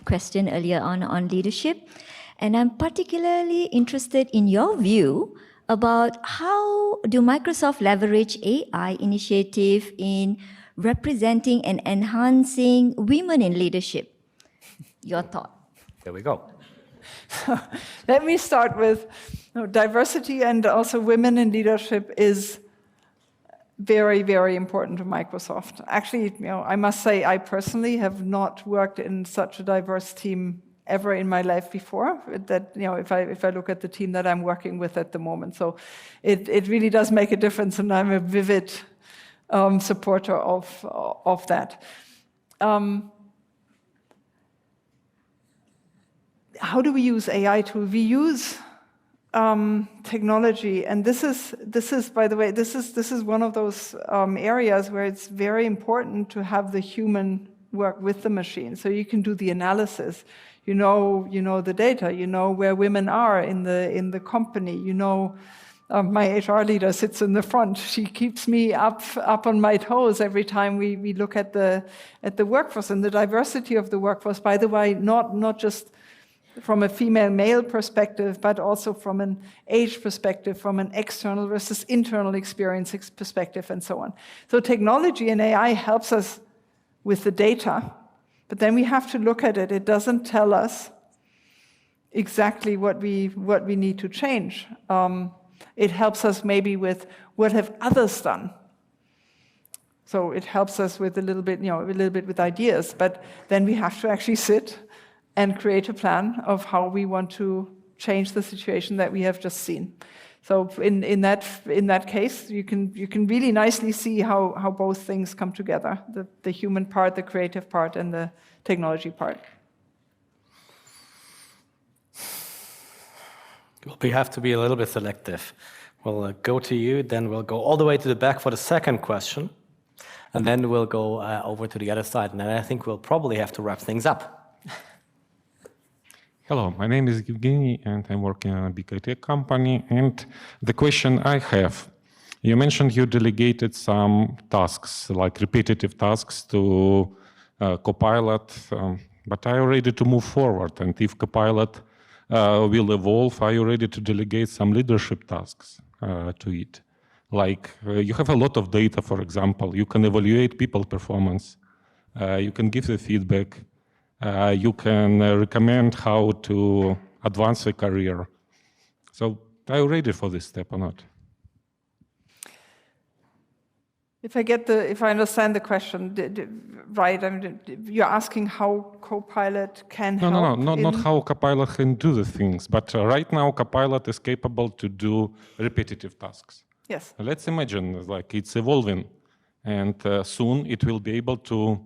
question earlier on leadership. And I'm particularly interested in your view about how do Microsoft leverage AI initiative in representing and enhancing women in leadership? Your thought. There we go. Let me start with diversity and also women in leadership is very, very important to Microsoft. Actually, I must say I personally have not worked in such a diverse team ever in my life before. That if I look at the team that I'm working with at the moment, so it really does make a difference, and I'm a vivid supporter of that. How do we use AI tools? We use technology, and this is by the way, this is one of those areas where it's very important to have the human work with the machine. So you can do the analysis, you know the data, you know where women are in the company, my HR leader sits in the front. She keeps me up on my toes every time we look at the workforce and the diversity of the workforce. By the way, not just from a female-male perspective, but also from an age perspective, from an external versus internal experience perspective, and so on. So technology and AI helps us with the data, but then we have to look at it. It doesn't tell us exactly what we need to change. It helps us maybe with what have others done. So it helps us with a little bit with ideas, but then we have to actually sit and create a plan of how we want to change the situation that we have just seen. So in that case, you can really nicely see how both things come together: the human part, the creative part, and the technology part. We have to be a little bit selective. We'll go to you, then we'll go all the way to the back for the second question, and then we'll go over to the other side, and then I think we'll probably have to wrap things up. Hello, my name is Evgeny, and I'm working in a big IT company. And the question I have, you mentioned you delegated some tasks, like repetitive tasks, to Copilot, but are you ready to move forward? And if Copilot will evolve, are you ready to delegate some leadership tasks to it? Like you have a lot of data, for example. You can evaluate people performance. You can give the feedback. You can recommend how to advance a career. So are you ready for this step or not? If I understand the question right, you're asking how Copilot can help? No, not how Copilot can do the things, but right now Copilot is capable to do repetitive tasks. Yes. Let's imagine like it's evolving, and soon it will be able to,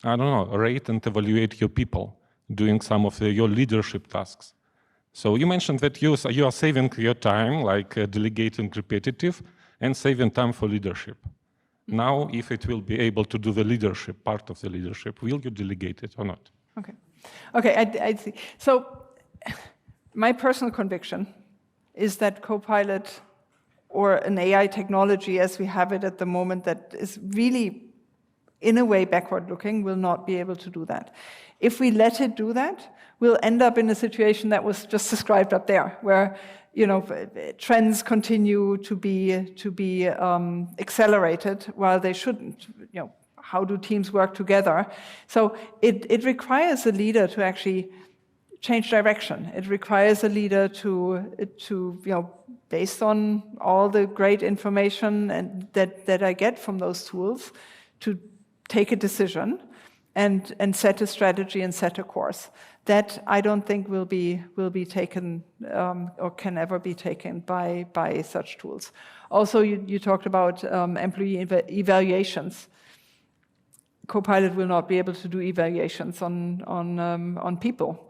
rate and evaluate your people doing some of your leadership tasks. So you mentioned that you are saving your time, like delegating repetitive, and saving time for leadership. Now, if it will be able to do the leadership, part of the leadership, will you delegate it or not? Okay, I see. So my personal conviction is that Copilot or an AI technology as we have it at the moment that is really in a way backward-looking, will not be able to do that. If we let it do that, we'll end up in a situation that was just described up there, where trends continue to be accelerated while they shouldn't. How do teams work together? So it requires a leader to actually change direction. It requires a leader to based on all the great information and that I get from those tools, to take a decision and set a strategy and set a course. That I don't think will be taken or can ever be taken by such tools. Also, you talked about employee evaluations. Copilot will not be able to do evaluations on people,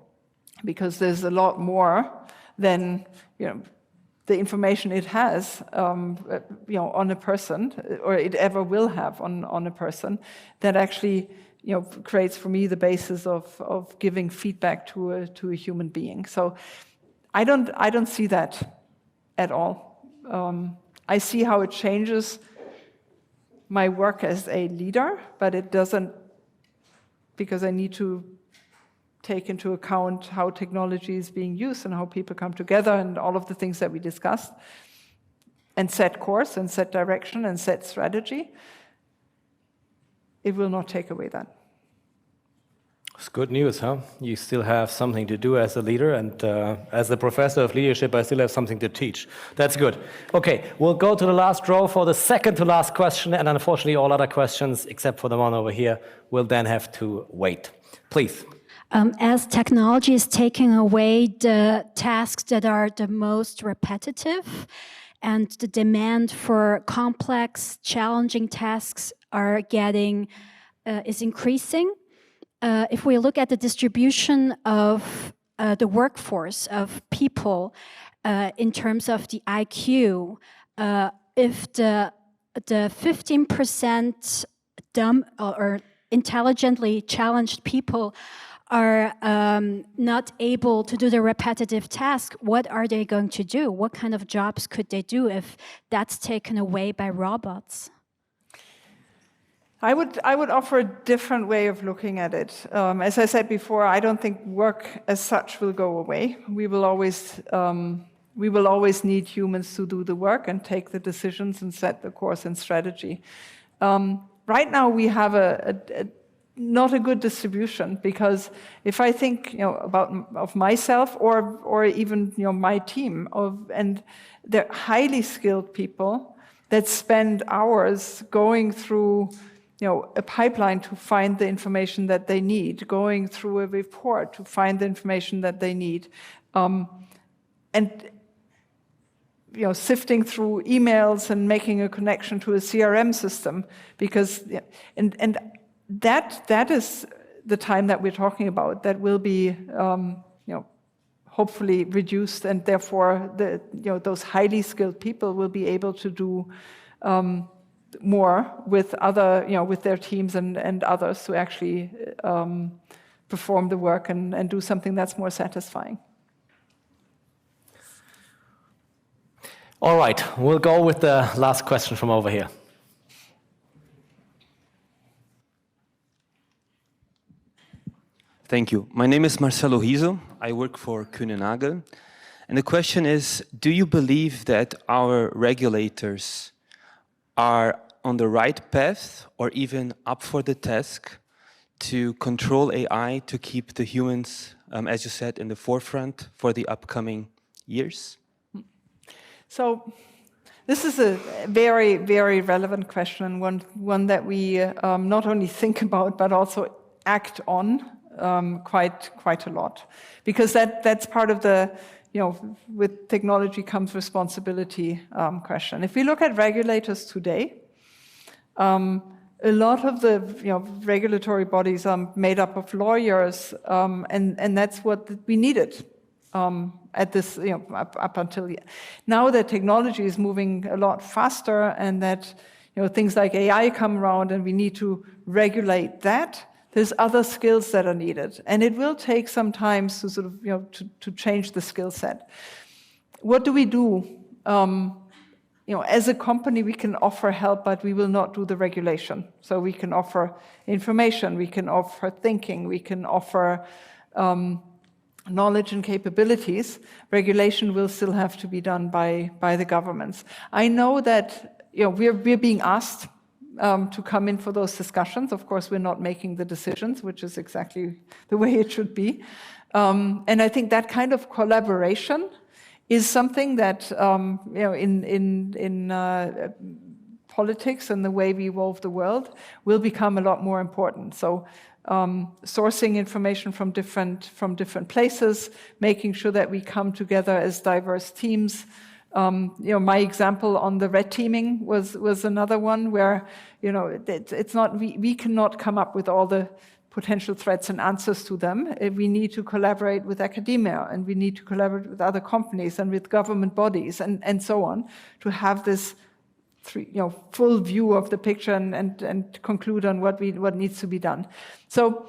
because there's a lot more than the information it has, on a person, or it ever will have on a person, that actually, creates for me the basis of giving feedback to a human being. So I don't see that at all. I see how it changes my work as a leader, but it doesn't, because I need to take into account how technology is being used and how people come together and all of the things that we discussed, and set course and set direction and set strategy. It will not take away that. It's good news, huh? You still have something to do as a leader, and as the professor of leadership, I still have something to teach. That's good. Okay, we'll go to the last row for the second to last question, and unfortunately all other questions, except for the one over here, will then have to wait. Please. As technology is taking away the tasks that are the most repetitive, and the demand for complex, challenging tasks is increasing. If we look at the distribution of the workforce of people in terms of the IQ, if the 15% dumb or intelligently challenged people are not able to do the repetitive task, what are they going to do? What kind of jobs could they do if that's taken away by robots? I would offer a different way of looking at it. As I said before, I don't think work as such will go away. We will always need humans to do the work and take the decisions and set the course and strategy. Right now, we have not a good distribution, because if I think of myself or even my team and they're highly skilled people that spend hours going through a pipeline to find the information that they need, going through a report to find the information that they need, and sifting through emails and making a connection to a CRM system, because and that is the time that we're talking about that will be hopefully reduced, and therefore those highly skilled people will be able to do more with with their teams and others to actually perform the work and do something that's more satisfying. All right, we'll go with the last question from over here. Thank you. My name is Marcelo Hiso. I work for Kühne Nagel. And the question is, do you believe that our regulators are on the right path or even up for the task to control AI, to keep the humans, as you said, in the forefront for the upcoming years? So this is a very, very relevant question, and one that we not only think about but also act on quite a lot, because that's part of the with technology comes responsibility question. If we look at regulators today, a lot of the regulatory bodies are made up of lawyers, and that's what we needed at this up until now. That technology is moving a lot faster, and that things like AI come around, and we need to regulate that. There's other skills that are needed, and it will take some time to sort of to change the skill set. What do we do? As a company, we can offer help, but we will not do the regulation. So we can offer information, we can offer thinking, we can offer knowledge and capabilities. Regulation will still have to be done by the governments. I know that we're being asked to come in for those discussions. Of course, we're not making the decisions, which is exactly the way it should be. And I think that kind of collaboration is something that in politics and the way we evolve the world will become a lot more important. So sourcing information from different places, making sure that we come together as diverse teams. My example on the red teaming was another one where it's not we cannot come up with all the potential threats and answers to them. We need to collaborate with academia, and we need to collaborate with other companies and with government bodies and so on to have this full view of the picture and conclude on what needs to be done. So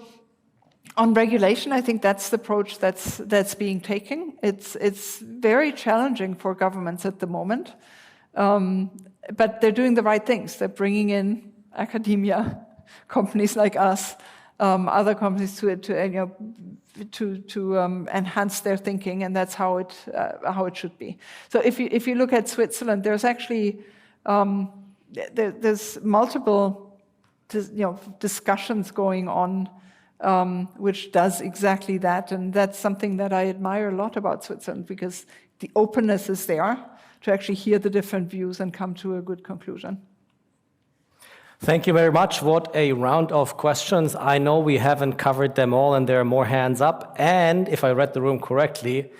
on regulation, I think that's the approach that's being taken. It's very challenging for governments at the moment, but they're doing the right things. They're bringing in academia, companies like us, other companies to enhance their thinking, and that's how it should be. So if you look at Switzerland, there's actually there's multiple discussions going on, which does exactly that, and that's something that I admire a lot about Switzerland, because the openness is there to actually hear the different views and come to a good conclusion. Thank you very much. What a round of questions. I know we haven't covered them all, and there are more hands up. And if I read the room correctly,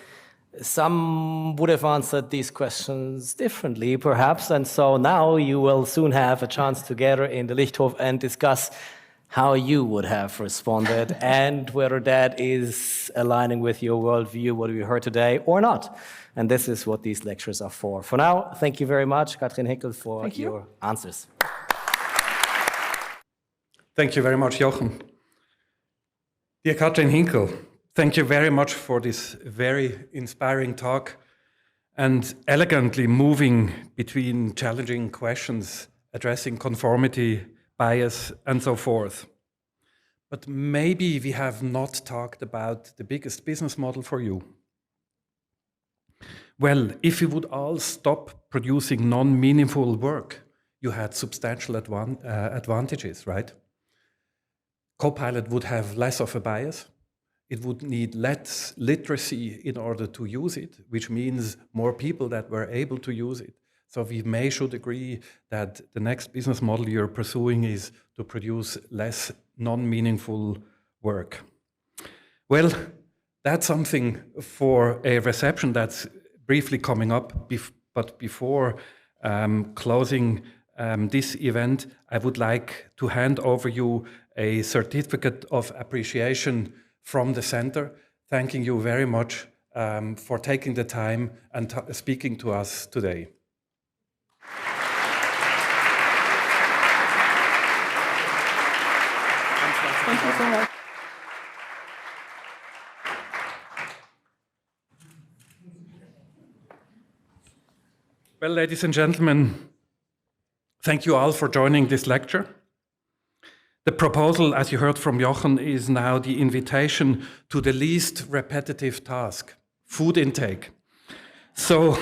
some would have answered these questions differently, perhaps. And so now you will soon have a chance to gather in the Lichthof and discuss how you would have responded and whether that is aligning with your worldview, what we heard today, or not. And this is what these lectures are for. For now, thank you very much, Catrin Hinkel, for your answers. Thank you very much, Jochen. Dear Catrin Hinkel, thank you very much for this very inspiring talk and elegantly moving between challenging questions, addressing conformity, bias, and so forth. But maybe we have not talked about the biggest business model for you. Well, if you would all stop producing non-meaningful work, you had substantial advantages, right? Copilot would have less of a bias. It would need less literacy in order to use it, which means more people that were able to use it. So we should agree that the next business model you're pursuing is to produce less non-meaningful work. Well, that's something for a reception that's briefly coming up, but before closing this event, I would like to hand over you a certificate of appreciation from the center, thanking you very much for taking the time and speaking to us today. Thank you so much. Well, ladies and gentlemen, thank you all for joining this lecture. The proposal, as you heard from Jochen, is now the invitation to the least repetitive task, food intake. So,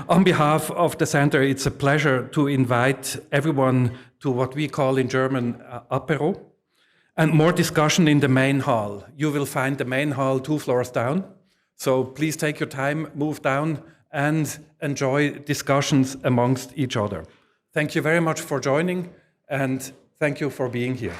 on behalf of the center, it's a pleasure to invite everyone to what we call in German Apero, and more discussion in the main hall. You will find the main hall 2 floors down. So please take your time, move down, and enjoy discussions amongst each other. Thank you very much for joining, and thank you for being here.